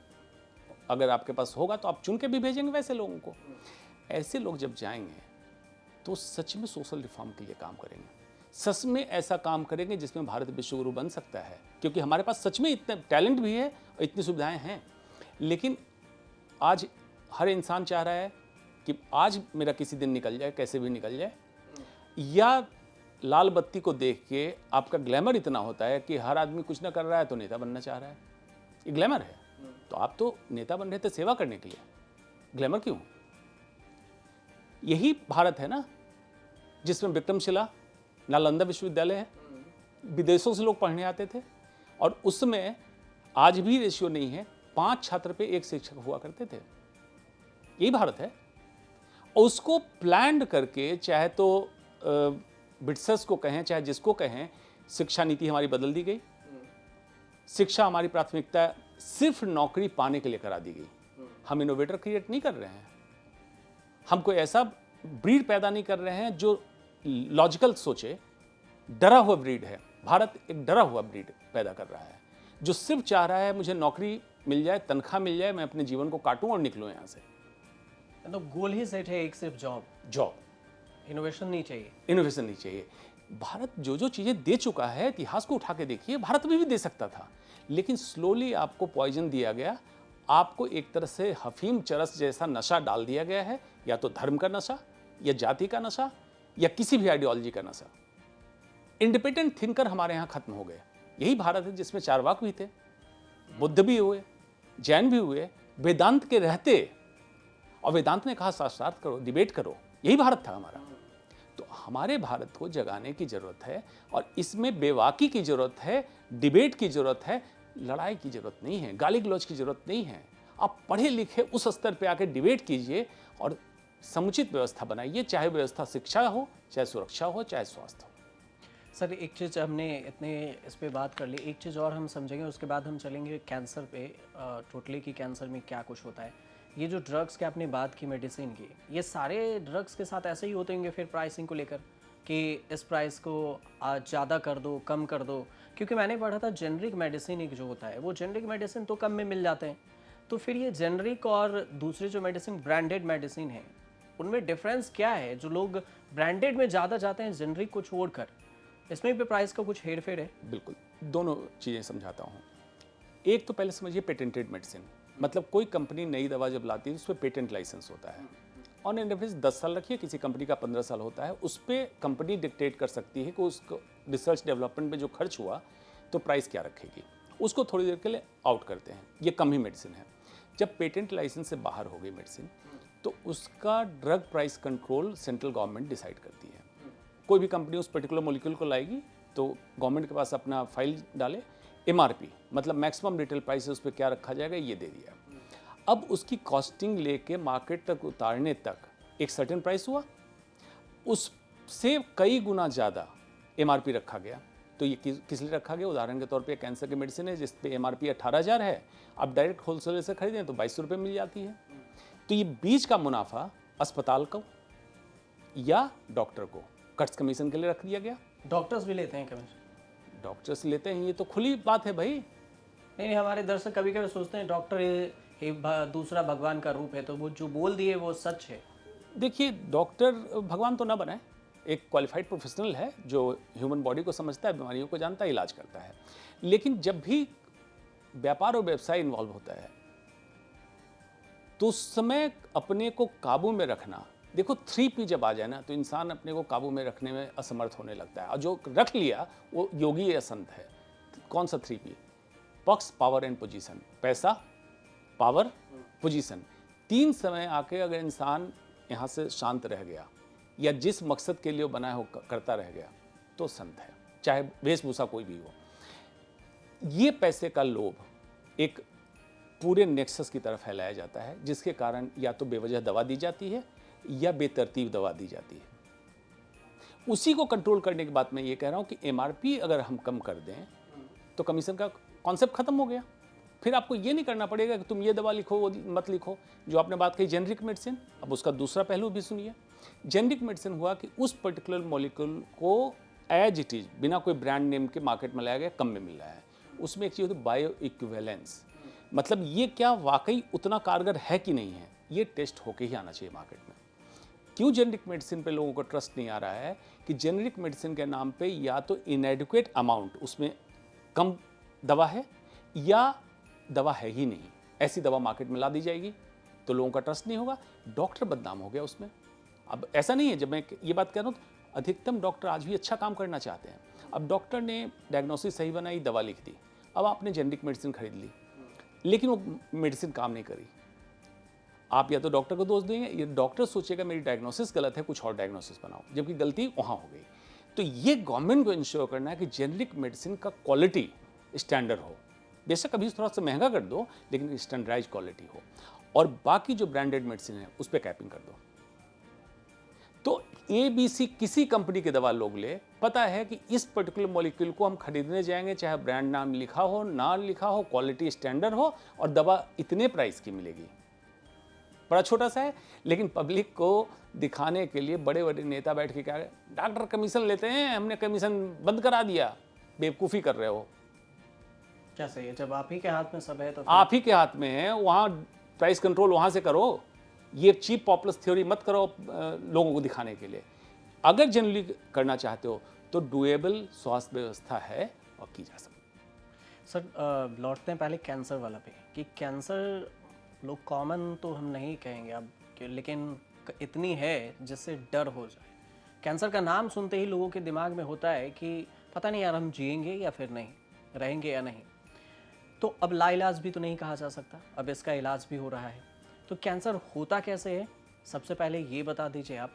अगर आपके पास होगा तो आप चुन के भी भेजेंगे वैसे लोगों को। ऐसे लोग जब जाएंगे तो सच में सोशल रिफॉर्म के लिए काम करेंगे, सच में ऐसा काम करेंगे जिसमें भारत विश्व गुरु बन सकता है, क्योंकि हमारे पास सच में इतना टैलेंट भी है और इतनी सुविधाएं हैं। लेकिन आज हर इंसान चाह रहा है कि आज मेरा किसी दिन निकल जाए, कैसे भी निकल जाए, या लाल बत्ती को देख के आपका ग्लैमर इतना होता है कि हर आदमी कुछ ना कर रहा है तो नेता बनना चाह रहा है। ये ग्लैमर है। तो आप तो नेता बन रहे थे सेवा करने के लिए, ग्लैमर क्यों? यही भारत है ना जिसमें विक्रमशिला नालंदा विश्वविद्यालय है, विदेशों से लोग पढ़ने आते थे, और उसमें आज भी रेशियो नहीं है, 5 छात्र पे 1 शिक्षक हुआ करते थे। यही भारत है। उसको प्लान करके, चाहे तो ब्रिटिशर्स को कहें चाहे जिसको कहें, शिक्षा नीति हमारी बदल दी गई। शिक्षा हमारी प्राथमिकता सिर्फ नौकरी पाने के लिए करा दी गई। हम इनोवेटर क्रिएट नहीं कर रहे हैं, हम कोई ऐसा ब्रीड पैदा नहीं कर रहे हैं जो लॉजिकल सोचे। डरा हुआ ब्रीड है भारत, एक डरा हुआ ब्रीड पैदा कर रहा है जो सिर्फ चाह रहा है मुझे नौकरी मिल जाए, तनख्वाह मिल जाए, मैं अपने जीवन को काटूं और निकलूं यहाँ से। तो गोल ही सेट है एक, सिर्फ जॉब, इनोवेशन नहीं चाहिए। इनोवेशन नहीं चाहिए। भारत जो जो चीज़ें दे चुका है, इतिहास को उठा के देखिए, भारत भी दे सकता था, लेकिन स्लोली आपको पॉइजन दिया गया। आपको एक तरह से हफीम चरस जैसा नशा डाल दिया गया है, या तो धर्म का नशा, या जाति का नशा, या किसी भी आइडियोलॉजी का नशा। इंडिपेंडेंट थिंकर हमारे यहाँ खत्म हो गए। यही भारत है जिसमें चारवाक भी थे, बुद्ध भी हुए, जैन भी हुए, वेदांत के रहते, और वेदांत ने कहा शास्त्रार्थ करो, डिबेट करो। यही भारत था हमारा। तो हमारे भारत को जगाने की जरूरत है, और इसमें बेवाकी की जरूरत है, डिबेट की जरूरत है, लड़ाई की जरूरत नहीं है, गाली गलौज की जरूरत नहीं है। आप पढ़े लिखे उस स्तर पे आके डिबेट कीजिए और समुचित व्यवस्था बनाइए, चाहे व्यवस्था शिक्षा हो, चाहे सुरक्षा हो, चाहे स्वास्थ्य हो। सर एक चीज़ हमने इतने इस पे बात कर ली, एक चीज़ और हम समझेंगे, उसके बाद हम चलेंगे कैंसर पे, टोटली की कैंसर में क्या कुछ होता है। ये जो ड्रग्स की आपने बात की, मेडिसिन की, ये सारे ड्रग्स के साथ ऐसे ही होते होंगे फिर प्राइसिंग को लेकर कि इस प्राइस को ज़्यादा कर दो, कम कर दो? क्योंकि मैंने पढ़ा था जेनरिक मेडिसिन एक जो होता है, वो जेनरिक मेडिसिन तो कम में मिल जाते हैं। तो फिर ये जेनरिक और दूसरे जो मेडिसिन ब्रांडेड मेडिसिन है, उनमें डिफरेंस क्या है? जो लोग ब्रांडेड में ज़्यादा जाते हैं जेनरिक को छोड़कर, इसमें भी प्राइस का कुछ हेर फेर है? बिल्कुल, दोनों चीज़ें समझाता हूँ। एक तो पहले समझिए पेटेंटेड मेडिसिन, मतलब कोई कंपनी नई दवा जब लाती है उस पर पेटेंट लाइसेंस होता है। ऑन एन एवरेज 10 साल रखिए, किसी कंपनी का 15 साल होता है। उस पर कंपनी डिक्टेट कर सकती है कि उसको रिसर्च डेवलपमेंट में जो खर्च हुआ तो प्राइस क्या रखेगी, उसको थोड़ी देर के लिए आउट करते हैं। ये कम ही मेडिसिन है। जब पेटेंट लाइसेंस से बाहर हो गई मेडिसिन, तो उसका drug price control central government decide करती है। कोई भी कंपनी उस पर्टिकुलर मॉलिक्यूल को लाएगी तो गवर्नमेंट के पास अपना फाइल डाले, MRP मतलब मैक्सिमम रिटेल प्राइस उस पर क्या रखा जाएगा ये दे दिया। अब उसकी कॉस्टिंग लेके मार्केट तक उतारने तक एक सर्टेन प्राइस हुआ, उससे कई गुना ज़्यादा MRP रखा गया। तो ये किस लिए रखा गया? उदाहरण के तौर पे कैंसर की मेडिसिन है जिस पे MRP 18,000 है, अब डायरेक्ट होलसेलर से खरीदें तो 2200 रुपये मिल जाती है। तो ये बीच का मुनाफा अस्पताल को या डॉक्टर को कट्स कमीशन के लिए रख दिया गया। डॉक्टर्स भी लेते हैं कमीशन? डॉक्टर्स लेते हैं, ये तो खुली बात है भाई। नहीं, हमारे दर्शक कभी कभी सोचते हैं डॉक्टर ये दूसरा भगवान का रूप है, तो वो जो बोल दिए वो सच है। देखिए, डॉक्टर भगवान तो ना बनाए, एक क्वालिफाइड प्रोफेशनल है जो ह्यूमन बॉडी को समझता है, बीमारियों को जानता है, इलाज करता है। लेकिन जब भी व्यापार और व्यवसाय इन्वॉल्व होता है तो उस समय अपने को काबू में रखना, देखो 3P जब आ जाए ना तो इंसान अपने को काबू में रखने में असमर्थ होने लगता है, और जो रख लिया वो योगी या संत है। कौन सा 3P? पक्ष, पावर एंड पोजीशन। पैसा, पावर, पोजीशन। 3 समय आके अगर इंसान यहाँ से शांत रह गया या जिस मकसद के लिए वो बनाया हो करता रह गया तो संत है, चाहे वेशभूषा कोई भी हो। ये पैसे का लोभ एक पूरे नेक्सस की तरफ फैलाया जाता है, जिसके कारण या तो बेवजह दवा दी जाती है या बेतरतीब दवा दी जाती है। उसी को कंट्रोल करने के बाद मैं ये कह रहा हूँ कि एमआरपी अगर हम कम कर दें तो कमीशन का कॉन्सेप्ट खत्म हो गया। फिर आपको ये नहीं करना पड़ेगा कि तुम ये दवा लिखो वो मत लिखो। जो आपने बात कही जेनरिक मेडिसिन, अब उसका दूसरा पहलू भी सुनिए। जेनरिक मेडिसिन हुआ कि उस पर्टिकुलर मॉलिक्यूल को एज इट इज बिना कोई ब्रांड नेम के मार्केट में लाया गया, कम में मिल रहा है। उसमें एक चीज़ होती है बायो इक्विवेलेंस, मतलब ये क्या वाकई उतना कारगर है कि नहीं है, ये टेस्ट होके ही आना चाहिए मार्केट में। क्यों जेनरिक मेडिसिन पे लोगों को ट्रस्ट नहीं आ रहा है कि जेनरिक मेडिसिन के नाम पे या तो इनएडिक्वेट अमाउंट, उसमें कम दवा है या दवा है ही नहीं, ऐसी दवा मार्केट में ला दी जाएगी तो लोगों का ट्रस्ट नहीं होगा, डॉक्टर बदनाम हो गया उसमें। अब ऐसा नहीं है, जब मैं ये बात कह रहा हूँ तो अधिकतम डॉक्टर आज भी अच्छा काम करना चाहते हैं। अब डॉक्टर ने डायग्नोसिस सही बनाई, दवा लिख दी, अब आपने जेनरिक मेडिसिन खरीद ली, लेकिन वो मेडिसिन काम नहीं करी। आप या तो डॉक्टर को दोष देंगे, या डॉक्टर सोचेगा मेरी डायग्नोसिस गलत है, कुछ और डायग्नोसिस बनाओ, जबकि गलती वहाँ हो गई। तो ये गवर्नमेंट को इंश्योर करना है कि जेनरिक मेडिसिन का क्वालिटी स्टैंडर्ड हो। बेशक अभी थोड़ा सा महंगा कर दो, लेकिन स्टैंडर्डाइज क्वालिटी हो, और बाकी जो ब्रांडेड मेडिसिन है उस पर कैपिंग कर दो। तो ABC किसी कंपनी की दवा लोग ले, पता है कि इस पर्टिकुलर मॉलिक्यूल को हम खरीदने जाएंगे, चाहे ब्रांड नाम लिखा हो ना लिखा हो, क्वालिटी स्टैंडर्ड हो, और दवा इतने प्राइस की मिलेगी। बड़ा छोटा सा है, लेकिन पब्लिक को दिखाने के लिए बड़े बड़े नेता बैठ के क्या है, डॉक्टर कमीशन लेते हैं, हमने कमीशन बंद करा दिया। बेवकूफ़ी कर रहे हो। क्या सही है, जब आप ही के हाथ में सब है तो आप ही के हाथ में है, वहाँ प्राइस कंट्रोल वहाँ से करो। ये चीप पॉपुलर थ्योरी मत करो लोगों को दिखाने के लिए। अगर जनरली करना चाहते हो तो डुएबल स्वास्थ्य व्यवस्था है और की जा सकती। सर लौटते हैं पहले कैंसर वाला पे, कि कैंसर लोग कॉमन तो हम नहीं कहेंगे अब, लेकिन इतनी है जिससे डर हो जाए। कैंसर का नाम सुनते ही लोगों के दिमाग में होता है कि पता नहीं यार हम जिएंगे या फिर नहीं, रहेंगे या नहीं। तो अब लाइलाज भी तो नहीं कहा जा सकता, अब इसका इलाज भी हो रहा है। तो कैंसर होता कैसे है, सबसे पहले ये बता दीजिए आप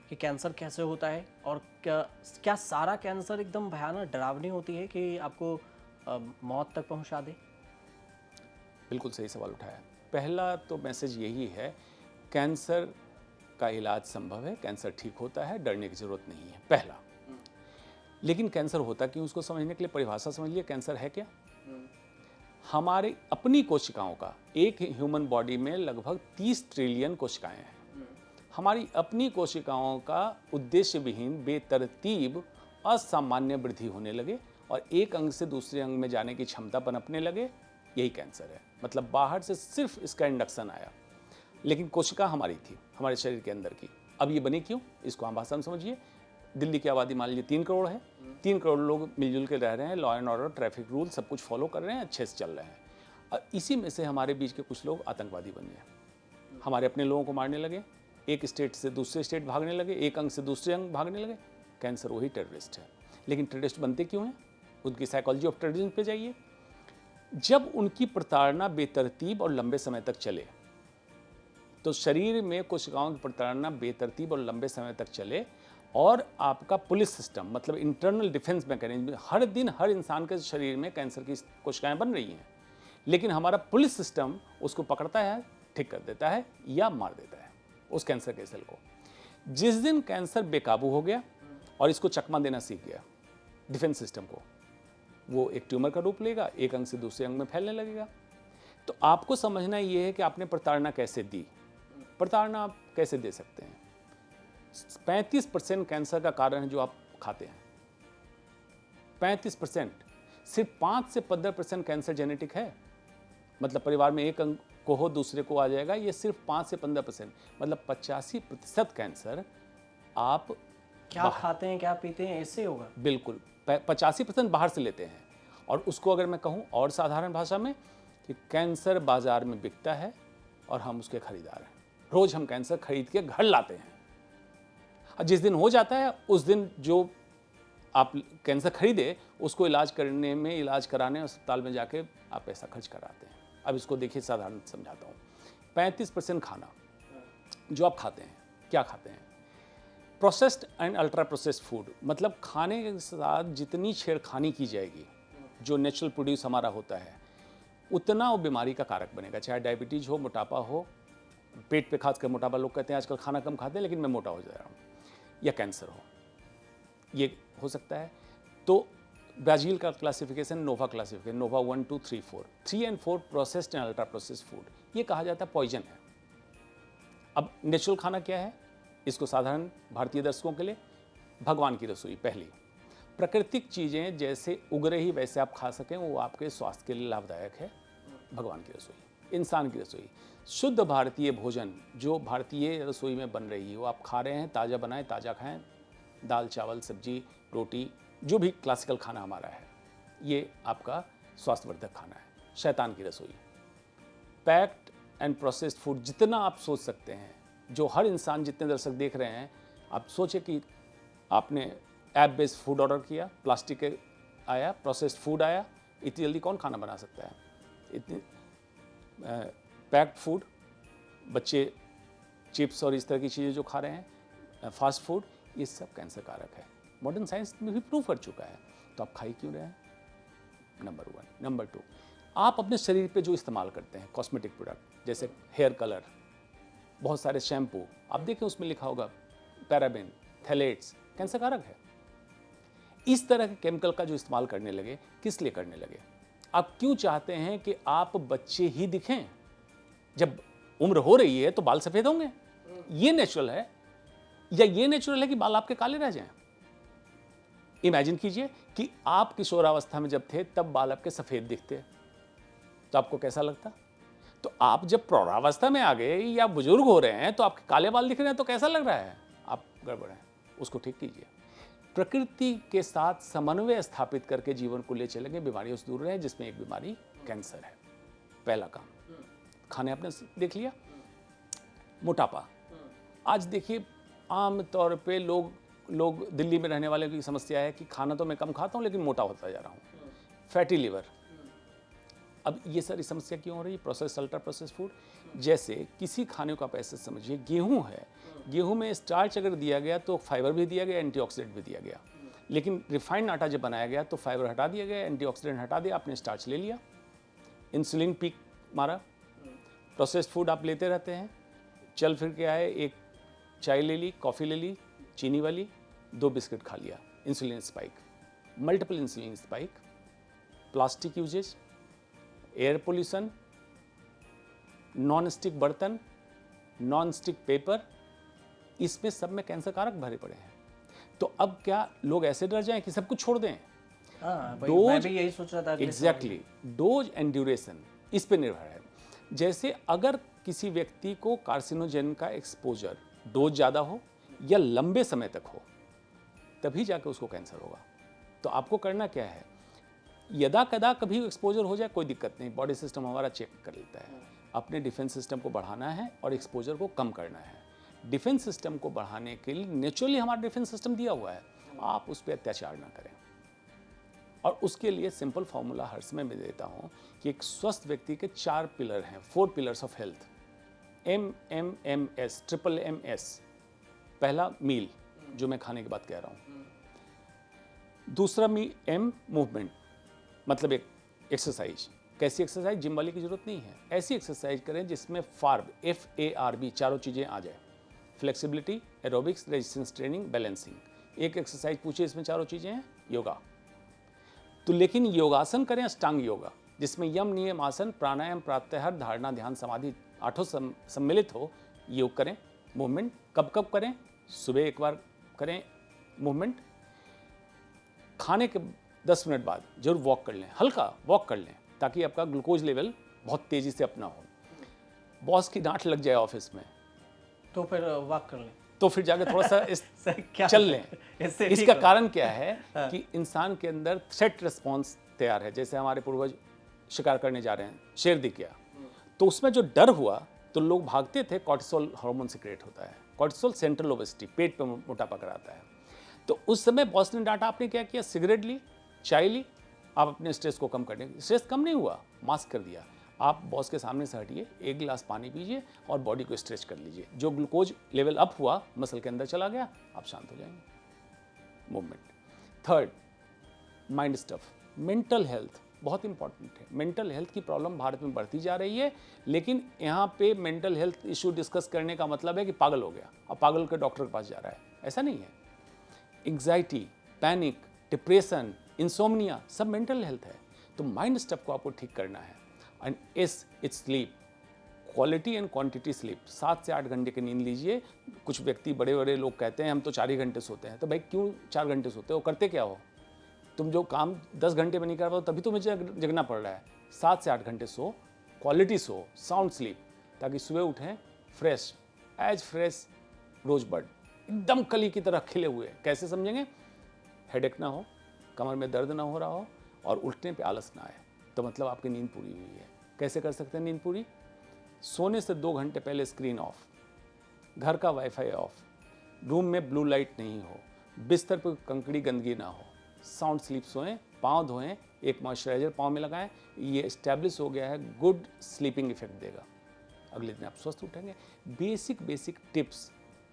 कि कैंसर कैसे होता है, और क्या सारा कैंसर एकदम भयानक डरावनी होती है कि आपको मौत तक पहुंचा दे? बिल्कुल सही सवाल उठाया। पहला तो मैसेज यही है, कैंसर का इलाज संभव है, कैंसर ठीक होता है, डरने की जरूरत नहीं है, पहला। लेकिन कैंसर होता क्यों, उसको समझने के लिए परिभाषा समझ लिया। कैंसर है क्या? हमारे अपनी कोशिकाओं का, एक ह्यूमन बॉडी में लगभग 30 ट्रिलियन कोशिकाएं हैं। हमारी अपनी कोशिकाओं का उद्देश्य विहीन बेतरतीब असामान्य वृद्धि होने लगे और एक अंग से दूसरे अंग में जाने की क्षमता पनपने लगे, यही कैंसर है। मतलब बाहर से सिर्फ इसका इंडक्शन आया, लेकिन कोशिका हमारी थी, हमारे शरीर के अंदर की। अब ये बनी क्यों, इसको आम भाषा में समझिए। दिल्ली की आबादी मान लीजिए 3 करोड़ है, 3 करोड़ लोग मिलजुल के रह रहे हैं, law and order, traffic rule सब कुछ फॉलो कर रहे हैं, अच्छे से चल रहे हैं। और इसी में से हमारे बीच के कुछ लोग आतंकवादी बन गए, हमारे अपने लोगों को मारने लगे, एक स्टेट से दूसरे स्टेट भागने लगे, एक अंग से दूसरे अंग भागने लगे। कैंसर वही टेररिस्ट है। लेकिन टेररिस्ट बनते क्यों हैं, उनकी साइकोलॉजी ऑफ टेररिज्म पे जाइए। जब उनकी प्रताड़ना बेतरतीब और लंबे समय तक चले, तो शरीर में कोशिकाओं की प्रताड़ना बेतरतीब और लंबे समय तक चले, और आपका पुलिस सिस्टम, मतलब इंटरनल डिफेंस मैकेनिज्म, हर दिन हर इंसान के शरीर में कैंसर की कोशिकाएं बन रही हैं, लेकिन हमारा पुलिस सिस्टम उसको पकड़ता है, ठीक कर देता है या मार देता है उस कैंसर के सेल को। जिस दिन कैंसर बेकाबू हो गया और इसको चकमा देना सीख गया डिफेंस सिस्टम को, वो एक ट्यूमर का रूप लेगा, एक अंग से दूसरे अंग में फैलने लगेगा। तो आपको समझना ये है कि आपने प्रताड़ना कैसे दी। प्रताड़ना आप कैसे दे सकते हैं? 35% कैंसर का कारण है जो आप खाते हैं, 35%। सिर्फ 5 से 15% कैंसर जेनेटिक है, मतलब परिवार में एक अंग को हो दूसरे को आ जाएगा, ये सिर्फ 5 से 15%। मतलब 85% कैंसर आप क्या खाते हैं, क्या पीते हैं, इससे होगा। बिल्कुल 85% बाहर से लेते हैं। और उसको अगर मैं कहूँ और साधारण भाषा में, कि कैंसर बाजार में बिकता है और हम उसके खरीदार हैं। रोज हम कैंसर खरीद के घर लाते हैं, और जिस दिन हो जाता है उस दिन जो आप कैंसर खरीदे उसको इलाज करने में, इलाज कराने अस्पताल में जाके आप पैसा खर्च कराते हैं। अब इसको देखिए, साधारण समझाता हूँ। 35% खाना जो आप खाते हैं, क्या खाते हैं? Processed and ultra processed food, मतलब खाने के साथ जितनी छेड़खानी की जाएगी, जो नेचुरल प्रोड्यूस हमारा होता है, उतना वो बीमारी का कारक बनेगा, चाहे डायबिटीज हो, मोटापा हो, पेट पे खासकर मोटापा, लोग कहते हैं आजकल खाना कम खाते हैं लेकिन मैं मोटा हो जा रहा हूँ, या कैंसर हो, ये हो सकता है। तो ब्राज़ील का classification Nova classification, Nova 1, 2, 3, 4, 3 and 4 processed and ultra processed food, ये कहा जाता है पॉइजन है। अब नेचुरल खाना क्या है, इसको साधारण भारतीय दर्शकों के लिए भगवान की रसोई, पहली प्राकृतिक चीज़ें जैसे उग रही वैसे आप खा सकें, वो आपके स्वास्थ्य के लिए लाभदायक है। भगवान की रसोई, इंसान की रसोई, शुद्ध भारतीय भोजन जो भारतीय रसोई में बन रही है वो आप खा रहे हैं, ताज़ा बनाएं, ताज़ा खाएं, दाल चावल सब्जी रोटी, जो भी क्लासिकल खाना हमारा है, ये आपका स्वास्थ्यवर्धक खाना है। शैतान की रसोई, पैक्ड एंड प्रोसेस्ड फूड, जितना आप सोच सकते हैं, जो हर इंसान, जितने दर्शक देख रहे हैं, आप सोचे कि आपने ऐप बेस्ड फूड ऑर्डर किया, प्लास्टिक के आया, प्रोसेस्ड फूड आया, इतनी जल्दी कौन खाना बना सकता है? इतनी पैक्ड फूड, बच्चे चिप्स और इस तरह की चीज़ें जो खा रहे हैं, फास्ट फूड, ये सब कैंसर कारक है। मॉडर्न साइंस में भी प्रूव कर चुका है, तो आप खाई क्यों रहे हैं? नंबर 1। नंबर 2, आप अपने शरीर पे जो इस्तेमाल करते हैं कॉस्मेटिक प्रोडक्ट, जैसे हेयर कलर, बहुत सारे शैम्पू, आप देखें उसमें लिखा होगा पैराबेन, थैलेट्स, कैंसर कारक है। इस तरह के केमिकल का जो इस्तेमाल करने लगे, किस लिए करने लगे? आप क्यों चाहते हैं कि आप बच्चे ही दिखें? जब उम्र हो रही है तो बाल सफ़ेद होंगे, ये नेचुरल है, या ये नेचुरल है कि बाल आपके काले रह जाएं? इमेजिन कीजिए कि आप किशोरावस्था में जब थे तब बाल आपके सफ़ेद दिखते, तो आपको कैसा लगता? तो आप जब प्रौढ़ावस्था में आ गए या बुजुर्ग हो रहे हैं तो आपके काले बाल दिख रहे हैं, तो कैसा लग रहा है? आप गड़बड़ हैं, उसको ठीक कीजिए। प्रकृति के साथ समन्वय स्थापित करके जीवन को ले चलेंगे, बीमारियों से दूर रहें, जिसमें एक बीमारी कैंसर है। पहला काम, खाने आपने देख लिया। मोटापा, आज देखिए आम तौर पे लोग दिल्ली में रहने वाले की समस्या है कि खाना तो मैं कम खाता हूँ लेकिन मोटा होता जा रहा हूँ, फैटी लिवर। अब ये सारी समस्या क्यों हो रही है? प्रोसेस अल्ट्रा प्रोसेस फूड, जैसे किसी खाने को आप ऐसे समझिए, गेहूं है, गेहूं में स्टार्च अगर दिया गया तो फाइबर भी दिया गया, एंटीऑक्सीडेंट भी दिया गया, लेकिन रिफाइंड आटा जब बनाया गया तो फाइबर हटा दिया गया, एंटीऑक्सीडेंट हटा दिया, आपने स्टार्च ले लिया, इंसुलिन पीक मारा। प्रोसेस्ड फूड आप लेते रहते हैं, चल फिर के आए, एक चाय ले ली, कॉफ़ी ले ली चीनी वाली, 2 बिस्किट खा लिया, insulin spike, multiple insulin spike, plastic usages, air pollution, non stick बर्तन, नॉन स्टिक पेपर, इसमें सब में कैंसर कारक भरे पड़े हैं। तो अब क्या लोग ऐसे डर जाएं कि सब कुछ छोड़ दें? मैं भी यही सोच रहा था। एग्जैक्टली, डोज एंड ड्यूरेशन इस पे निर्भर है। जैसे अगर किसी व्यक्ति को कार्सिनोजेन का एक्सपोजर डोज ज़्यादा हो या लंबे समय तक हो, तभी जाकर उसको कैंसर होगा। तो आपको करना क्या है? यदा कदा कभी एक्सपोजर हो जाए कोई दिक्कत नहीं, बॉडी सिस्टम हमारा चेक कर लेता है। अपने डिफेंस सिस्टम को बढ़ाना है और एक्सपोजर को कम करना है। डिफेंस सिस्टम को बढ़ाने के लिए नेचुरली हमारा डिफेंस सिस्टम दिया हुआ है, आप उस पर अत्याचार ना करें। और उसके लिए सिंपल फॉर्मूला हर समय मैं देता हूँ कि एक स्वस्थ व्यक्ति के 4 पिलर हैं, 4 pillars of health, MMMS, triple MS। पहला मील, जो मैं खाने की बात कह रहा हूँ। दूसरा M, मूवमेंट, मतलब एक एक्सरसाइज। कैसी एक्सरसाइज? जिम वाली की जरूरत नहीं है, ऐसी एक्सरसाइज करें जिसमें FARB चारों चीज़ें आ जाए, flexibility, aerobics, resistance training, balancing. एक एक्सरसाइज पूछिए इसमें चारों चीज़ें हैं, योगा। तो लेकिन योगासन करें अष्टांग योगा, जिसमें यम नियम आसन, प्राणायाम, प्रत्याहार, धारणा, ध्यान, समाधि 8 सम्मिलित हो। योग करें। मूवमेंट कब कब करें? सुबह एक बार करें मूवमेंट, खाने के 10 मिनट बाद जरूर वॉक कर लें, हल्का वॉक कर लें, ताकि आपका ग्लूकोज लेवल बहुत तेज़ी से अपना हो। बॉस की डांट लग जाए ऑफिस में तो फिर वॉक कर लें, तो फिर जाके थोड़ा सा चल लें। इसका कारण क्या है कि इंसान के अंदर थ्रेट रिस्पॉन्स तैयार है। जैसे हमारे पूर्वज शिकार करने जा रहे हैं, शेर दिख गया, तो उसमें जो डर हुआ तो लोग भागते थे, कॉर्टिसोल हार्मोन सिक्रेट होता है। कॉर्टिसोल सेंट्रल ओबेसिटी, पेट पे मोटापा कराता है। तो उस समय बॉस ने डांटा, आपने क्या किया? सिगरेट ली, चाय ली, आप अपने स्ट्रेस को कम करने, स्ट्रेस कम नहीं हुआ, मास्क कर दिया। आप बॉस के सामने से हटिए, 1 गिलास पानी पीजिए और बॉडी को स्ट्रेच कर लीजिए। जो ग्लूकोज लेवल अप हुआ मसल के अंदर चला गया, आप शांत हो जाएंगे। Movement. Third, mind stuff, mental health. बहुत इंपॉर्टेंट है। मेंटल हेल्थ की प्रॉब्लम भारत में बढ़ती जा रही है, लेकिन यहाँ पे मेंटल हेल्थ इशू डिस्कस करने का मतलब है कि पागल हो गया और पागल के डॉक्टर के पास जा रहा है, ऐसा नहीं है। एंग्जाइटी, पैनिक, डिप्रेशन, इंसोम्निया सब मेंटल हेल्थ है। तो माइंड स्टफ को आपको ठीक करना है। And it's sleep, quality and quantity sleep. 7 से 8 घंटे की नींद लीजिए। कुछ व्यक्ति, बड़े बड़े लोग कहते हैं हम तो 4 ही घंटे सोते हैं। तो भाई क्यों 4 घंटे सोते हो, करते क्या हो? तुम जो काम 10 घंटे में नहीं कर पाओ तभी तुम्हें जगना पड़ रहा है। 7 से 8 घंटे सो, क्वालिटी सो, साउंड स्लीप, ताकि सुबह उठें फ्रेश, एज फ्रेश रोज बर्ड, एकदम कली की तरह खिले हुए। कैसे समझेंगे? हेडेक ना हो, कमर में दर्द ना हो रहा हो और उठने पे आलस ना आए, तो मतलब आपकी नींद पूरी हुई है। कैसे कर सकते हैं नींद पूरी? सोने से 2 घंटे पहले स्क्रीन ऑफ, घर का वाईफाई ऑफ, रूम में ब्लू लाइट नहीं हो, बिस्तर पर कंकड़ी गंदगी ना हो, साउंड स्लीप सोएं, पाँव धोएं, एक मॉइस्चराइजर पाँव में लगाएं। ये इस्टेब्लिश हो गया है, गुड स्लीपिंग इफेक्ट देगा। अगले दिन आप स्वस्थ उठेंगे। बेसिक टिप्स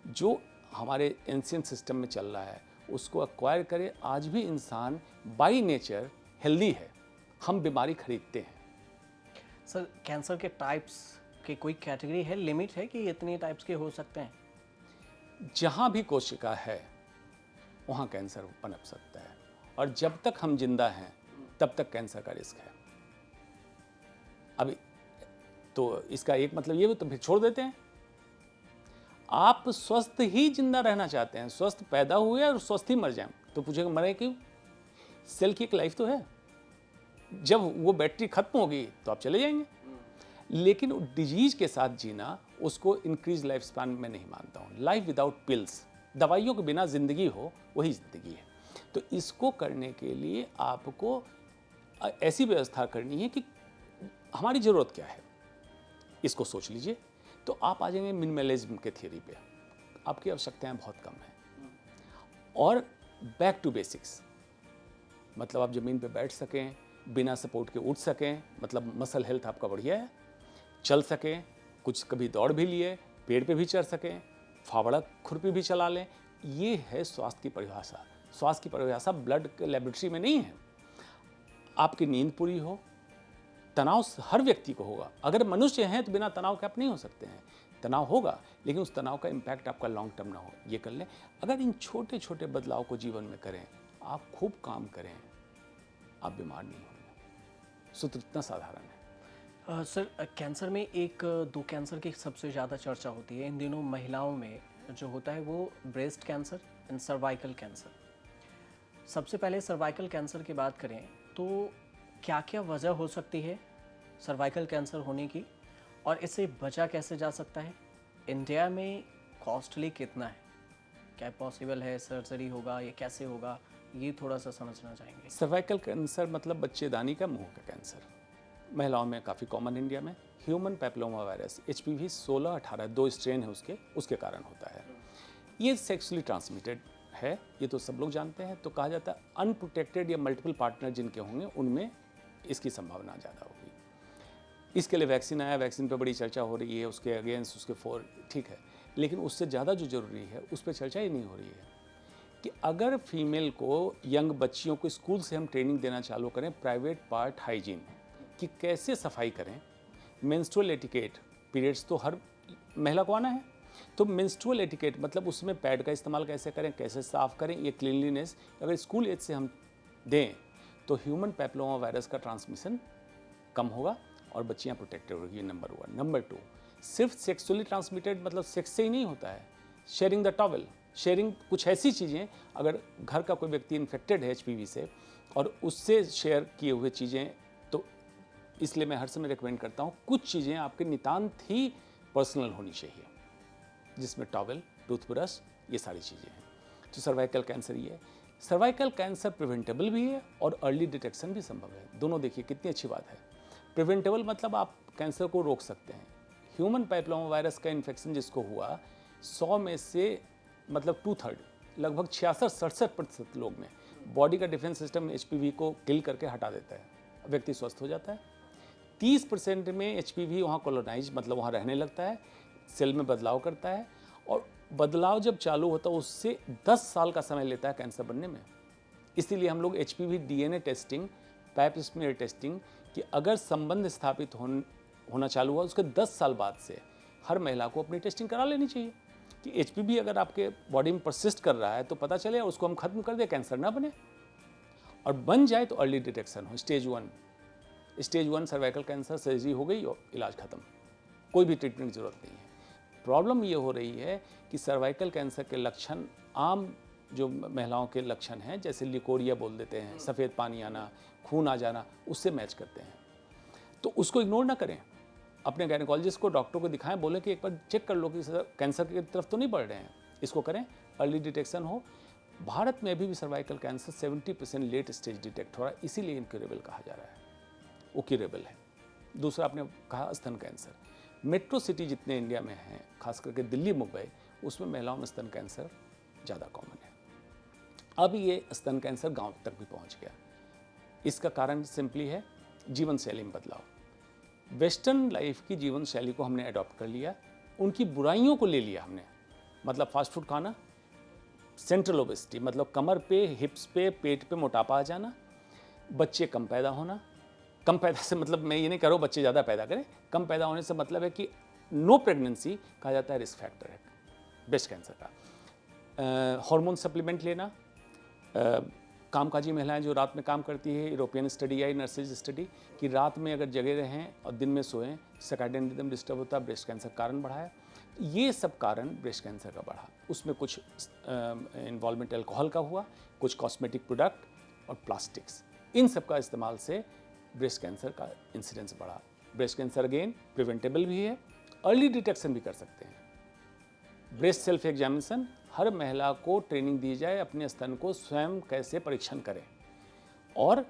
जो हमारे एंशिएंट सिस्टम में चल रहा है उसको एक्वायर करें। आज भी इंसान बाई नेचर हेल्दी है, हम बीमारी खरीदते हैं। सर, कैंसर के टाइप्स की कोई कैटेगरी है, लिमिट है कि इतने टाइप्स के हो सकते हैं? जहाँ भी कोशिका है वहाँ कैंसर पनप सकता है, और जब तक हम जिंदा हैं तब तक कैंसर का रिस्क है। अभी तो इसका एक मतलब ये भी, तो फिर छोड़ देते हैं। आप स्वस्थ ही जिंदा रहना चाहते हैं, स्वस्थ पैदा हुए और स्वस्थ ही मर जाएं, तो पूछेगा मरे क्यों? सेल की एक लाइफ तो है, जब वो बैटरी खत्म होगी तो आप चले जाएंगे। लेकिन डिजीज के साथ जीना, उसको इंक्रीज लाइफ स्पैन में नहीं मानता हूँ। लाइफ विदाउट पिल्स, दवाइयों के बिना जिंदगी हो, वही जिंदगी है। तो इसको करने के लिए आपको ऐसी व्यवस्था करनी है कि हमारी ज़रूरत क्या है, इसको सोच लीजिए। तो आप आ जाएंगे मिनिमलिज्म के थियरी पे। आपकी आवश्यकताएं बहुत कम हैं और बैक टू बेसिक्स, मतलब आप ज़मीन पे बैठ सकें, बिना सपोर्ट के उठ सकें, मतलब मसल हेल्थ आपका बढ़िया है, चल सकें, कुछ कभी दौड़ भी लिए, पेड़ पे भी चढ़ सकें, फावड़ा खुरपी भी चला लें। ये है स्वास्थ्य की परिभाषा। स्वास्थ्य की परिभाषा ब्लड के लेबोरेटरी में नहीं है। आपकी नींद पूरी हो, तनाव हर व्यक्ति को होगा। अगर मनुष्य हैं तो बिना तनाव के आप नहीं हो सकते हैं। तनाव होगा, लेकिन उस तनाव का इम्पैक्ट आपका लॉन्ग टर्म ना हो, ये कर लें। अगर इन छोटे छोटे बदलाव को जीवन में करें, आप खूब काम करें, आप बीमार नहीं होंगे। सूत्र इतना साधारण है। सर, कैंसर में दो कैंसर की सबसे ज़्यादा चर्चा होती है इन दिनों महिलाओं में, जो होता है वो breast cancer and cervical cancer. सबसे पहले सर्वाइकल कैंसर की बात करें तो क्या क्या वजह हो सकती है सर्वाइकल कैंसर होने की, और इससे बचा कैसे जा सकता है? इंडिया में कॉस्टली कितना है? क्या पॉसिबल है, सर्जरी होगा, ये कैसे होगा, ये थोड़ा सा समझना चाहेंगे। सर्वाइकल कैंसर मतलब बच्चेदानी का मुंह का कैंसर, महिलाओं में काफ़ी कॉमन इंडिया में। Human papilloma virus HPV 16-18 2 strain है उसके कारण होता है। ये सेक्सुअली ट्रांसमिटेड है, ये तो सब लोग जानते हैं। तो कहा जाता है अनप्रोटेक्टेड या मल्टीपल पार्टनर जिनके होंगे उनमें इसकी संभावना ज़्यादा होगी। इसके लिए वैक्सीन आया, वैक्सीन पर बड़ी चर्चा हो रही है, उसके अगेंस्ट, उसके फॉर, ठीक है। लेकिन उससे ज़्यादा जो ज़रूरी है उस पर चर्चा ही नहीं हो रही है कि अगर फीमेल को, यंग बच्चियों को स्कूल से हम ट्रेनिंग देना चालू करें, प्राइवेट पार्ट हाइजीन कि कैसे सफाई करें, मेंस्ट्रुअल एटिकेट, पीरियड्स तो हर महिला को आना है, तो मेंस्ट्रुअल एटिकेट मतलब उसमें पैड का इस्तेमाल कैसे करें, कैसे साफ़ करें, ये क्लीनलीनेस अगर स्कूल एज से हम दें तो ह्यूमन पैपिलोमा वायरस का ट्रांसमिशन कम होगा और बच्चियां प्रोटेक्टेड होगी। नंबर 1। नंबर 2, सिर्फ सेक्सुअली ट्रांसमिटेड मतलब सेक्स से ही नहीं होता है। शेयरिंग द टॉवल, शेयरिंग कुछ ऐसी चीज़ें, अगर घर का कोई व्यक्ति इन्फेक्टेड है HPV से और उससे शेयर किए हुए चीज़ें, तो इसलिए मैं हर समय रिकमेंड करता हूँ कुछ चीज़ें आपके नितांत ही पर्सनल होनी चाहिए, जिसमें टॉवल, टूथब्रश, ये सारी चीज़ें हैं। तो सर्वाइकल कैंसर ये है। सर्वाइकल कैंसर प्रिवेंटेबल भी है और अर्ली डिटेक्शन भी संभव है। दोनों देखिए कितनी अच्छी बात है। प्रिवेंटेबल मतलब आप कैंसर को रोक सकते हैं। ह्यूमन पैपिलोमा वायरस का इन्फेक्शन जिसको हुआ, 100 में से मतलब 2/3, लगभग 66-67% लोग में बॉडी का डिफेंस सिस्टम HPV को किल करके हटा देता है, व्यक्ति स्वस्थ हो जाता है। 30% में HPV वहाँ कॉलोनाइज मतलब वहाँ रहने लगता है, सेल में बदलाव करता है, और बदलाव जब चालू होता है उससे 10 साल का समय लेता है कैंसर बनने में। इसीलिए हम लोग HPV DNA testing pap smear testing कि अगर संबंध स्थापित होना चालू हुआ उसके 10 साल बाद से हर महिला को अपनी टेस्टिंग करा लेनी चाहिए कि HPV अगर आपके बॉडी में परसिस्ट कर रहा है तो पता चले उसको हम खत्म कर दें, कैंसर ना बने, और बन जाए तो अर्ली डिटेक्शन हो। स्टेज 1 सर्वाइकल कैंसर, सर्जरी हो गई और इलाज खत्म, कोई भी ट्रीटमेंट की जरूरत नहीं है। प्रॉब्लम ये हो रही है कि सर्वाइकल कैंसर के लक्षण आम जो महिलाओं के लक्षण हैं, जैसे लिकोरिया बोल देते हैं, सफ़ेद पानी आना, खून आ जाना, उससे मैच करते हैं। तो उसको इग्नोर ना करें, अपने गायनेकोलॉजिस्ट को, डॉक्टर को दिखाएं, बोलें कि एक बार चेक कर लो कि कैंसर की तरफ तो नहीं बढ़ रहे हैं, इसको करें, अर्ली डिटेक्शन हो। भारत में अभी भी cervical cancer 70% late stage detect हो रहा है, इसीलिए इनक्यूरेबल कहा जा रहा है, वो क्यूरेबल है। दूसरा आपने कहा स्तन कैंसर, मेट्रो सिटी जितने इंडिया में हैं, खास करके दिल्ली, मुंबई, उसमें महिलाओं में स्तन कैंसर ज़्यादा कॉमन है। अब ये स्तन कैंसर गांव तक भी पहुंच गया। इसका कारण सिंपली है जीवन शैली में बदलाव। वेस्टर्न लाइफ की जीवन शैली को हमने अडॉप्ट कर लिया, उनकी बुराइयों को ले लिया हमने, मतलब फास्ट फूड खाना, सेंट्रल ओबेसिटी मतलब कमर पे, हिप्स पे, पेट पे मोटापा आ जाना, बच्चे कम पैदा होना। कम पैदा से मतलब मैं ये नहीं कह रहा हूँ बच्चे ज़्यादा पैदा करें, कम पैदा होने से मतलब है कि नो प्रेगनेंसी कहा जाता है रिस्क फैक्टर है ब्रेस्ट कैंसर का। हार्मोन सप्लीमेंट लेना, कामकाजी महिलाएं जो रात में काम करती है, यूरोपियन स्टडी आई, नर्सेज स्टडी, कि रात में अगर जगे रहें और दिन में सोएं, सर्कैडियन रिदम डिस्टर्ब होता है, ब्रेस्ट कैंसर कारण बढ़ा है। ये सब कारण ब्रेस्ट कैंसर का बढ़ा। उसमें कुछ इन्वॉल्वमेंट अल्कोहल का हुआ, कुछ कॉस्मेटिक प्रोडक्ट और प्लास्टिक्स, इन सब का इस्तेमाल से ब्रेस्ट कैंसर का इंसिडेंस बढ़ा। ब्रेस्ट कैंसर अगेन प्रिवेंटेबल भी है, अर्ली डिटेक्शन भी कर सकते हैं। ब्रेस्ट सेल्फ एग्जामिनेशन, हर महिला को ट्रेनिंग दी जाए अपने स्तन को स्वयं कैसे परीक्षण करें, और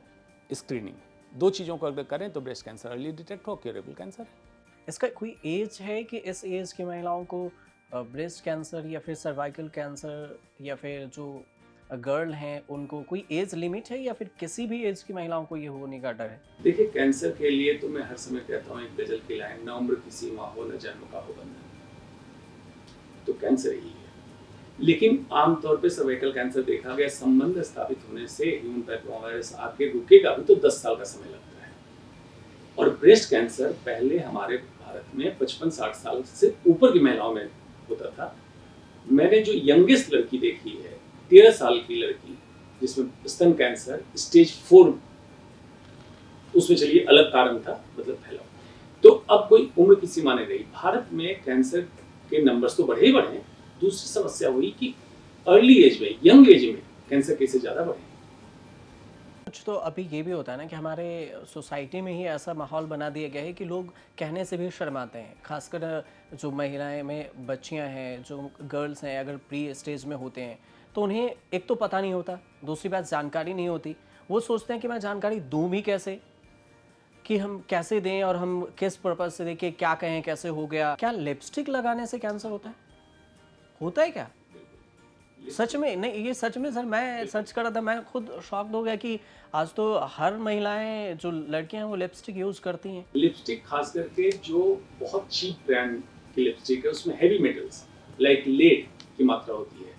स्क्रीनिंग, दो चीज़ों को अगर करें तो ब्रेस्ट कैंसर अर्ली डिटेक्ट हो, क्यूरेबल कैंसर है। इसका कोई एज है कि इस एज की महिलाओं को ब्रेस्ट कैंसर या फिर सर्वाइकल कैंसर या फिर जो गर्ल हैं उनको कोई एज लिमिट है, या फिर किसी भी एज की महिलाओं को ये होने का डर है? देखिए, कैंसर के लिए तो मैं हर समय कहता हूँ एक गजल की लाइन, न उम्र की सीमा हो न जन्म का हो बंधन, तो कैंसर ही है। लेकिन आमतौर पे सर्वाइकल कैंसर देखा गया संबंध स्थापित होने से ह्यूमन पैपिलोमा वायरस आके रुकेगा भी तो 10 साल का समय लगता है। और ब्रेस्ट कैंसर पहले हमारे भारत में 55-60 साल से ऊपर की महिलाओं में होता था। मैंने जो यंगेस्ट लड़की देखी है, 13 साल की लड़की, जिसमें स्तन कैंसर स्टेज 4, उसमें चलिए अलग कारण था, मतलब फैलाव। तो अब कोई उम्र की सीमा नहीं रही। भारत में कैंसर के नंबर्स तो बढ़े ही बढ़े। दूसरी समस्या हुई कि अर्ली एज में, यंग एज में कैंसर केसेस ज़्यादा बढ़े। कुछ तो अभी ये भी होता है ना कि हमारे सोसाइटी में ही ऐसा माहौल बना दिया गया है कि लोग कहने से भी शर्माते हैं, खासकर जो महिलाएं में बच्चियां हैं, जो गर्ल्स हैं, अगर प्री स्टेज में होते हैं तो उन्हें एक तो पता नहीं होता, दूसरी बात जानकारी नहीं होती। वो सोचते हैं कि मैं जानकारी दूँ भी कैसे, कि हम कैसे दें और हम किस पर्पज़ से दें, कि क्या कहें, कैसे हो गया। क्या लिपस्टिक लगाने से कैंसर होता है? होता है क्या सच में? नहीं, ये सच में सर, मैं सर्च कर रहा था, मैं खुद शॉक्ड हो गया कि आज तो हर महिलाएं जो लड़कियां हैं वो लिपस्टिक यूज़ करती हैं। लिपस्टिक खास करके जो बहुत चीप ब्रांड की लिपस्टिक है, उसमें हैवी मेटल्स लाइक लेड की मात्रा होती है।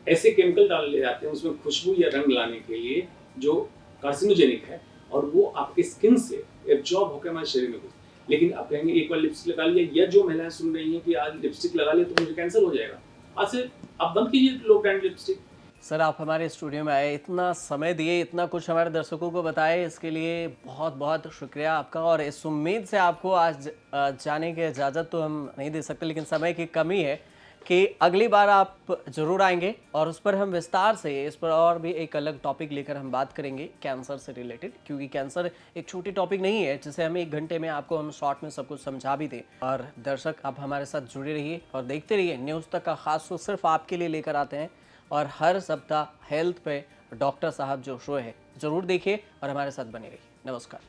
ऐसे केमिकल डाल ले जाते हैं उसमें खुशबू या रंग लाने के लिए, जो कार्सिनोजेनिक है, और वो आपके स्किन से एब्जॉर्ब होकर हमारे शरीर में घुसता। लेकिन आप कहेंगे एक बार लिपस्टिक लगा लिया, या जो महिलाएं सुन रही हैं कि आज लिपस्टिक लगा लिया तो मुझे कैंसर हो जाएगा, आज से आप बंद कीजिए लो ब्रांड लिपस्टिक। सर, आप हमारे स्टूडियो में आए, इतना समय दिए, इतना कुछ हमारे दर्शकों को बताए, इसके लिए बहुत बहुत शुक्रिया आपका। और इस उम्मीद से आपको आज जाने की इजाज़त तो हम नहीं दे सकते, लेकिन समय की कमी है कि अगली बार आप ज़रूर आएंगे और उस पर हम विस्तार से, इस पर और भी एक अलग टॉपिक लेकर हम बात करेंगे कैंसर से रिलेटेड, क्योंकि कैंसर एक छोटी टॉपिक नहीं है जिसे हम 1 घंटे में आपको हम शॉर्ट में सब कुछ समझा भी दें। और दर्शक, आप हमारे साथ जुड़े रहिए और देखते रहिए न्यूज़ तक का खास शो सिर्फ आपके लिए लेकर आते हैं। और हर सप्ताह हेल्थ पे डॉक्टर साहब जो शो है ज़रूर देखिए और हमारे साथ बने रहिए। नमस्कार।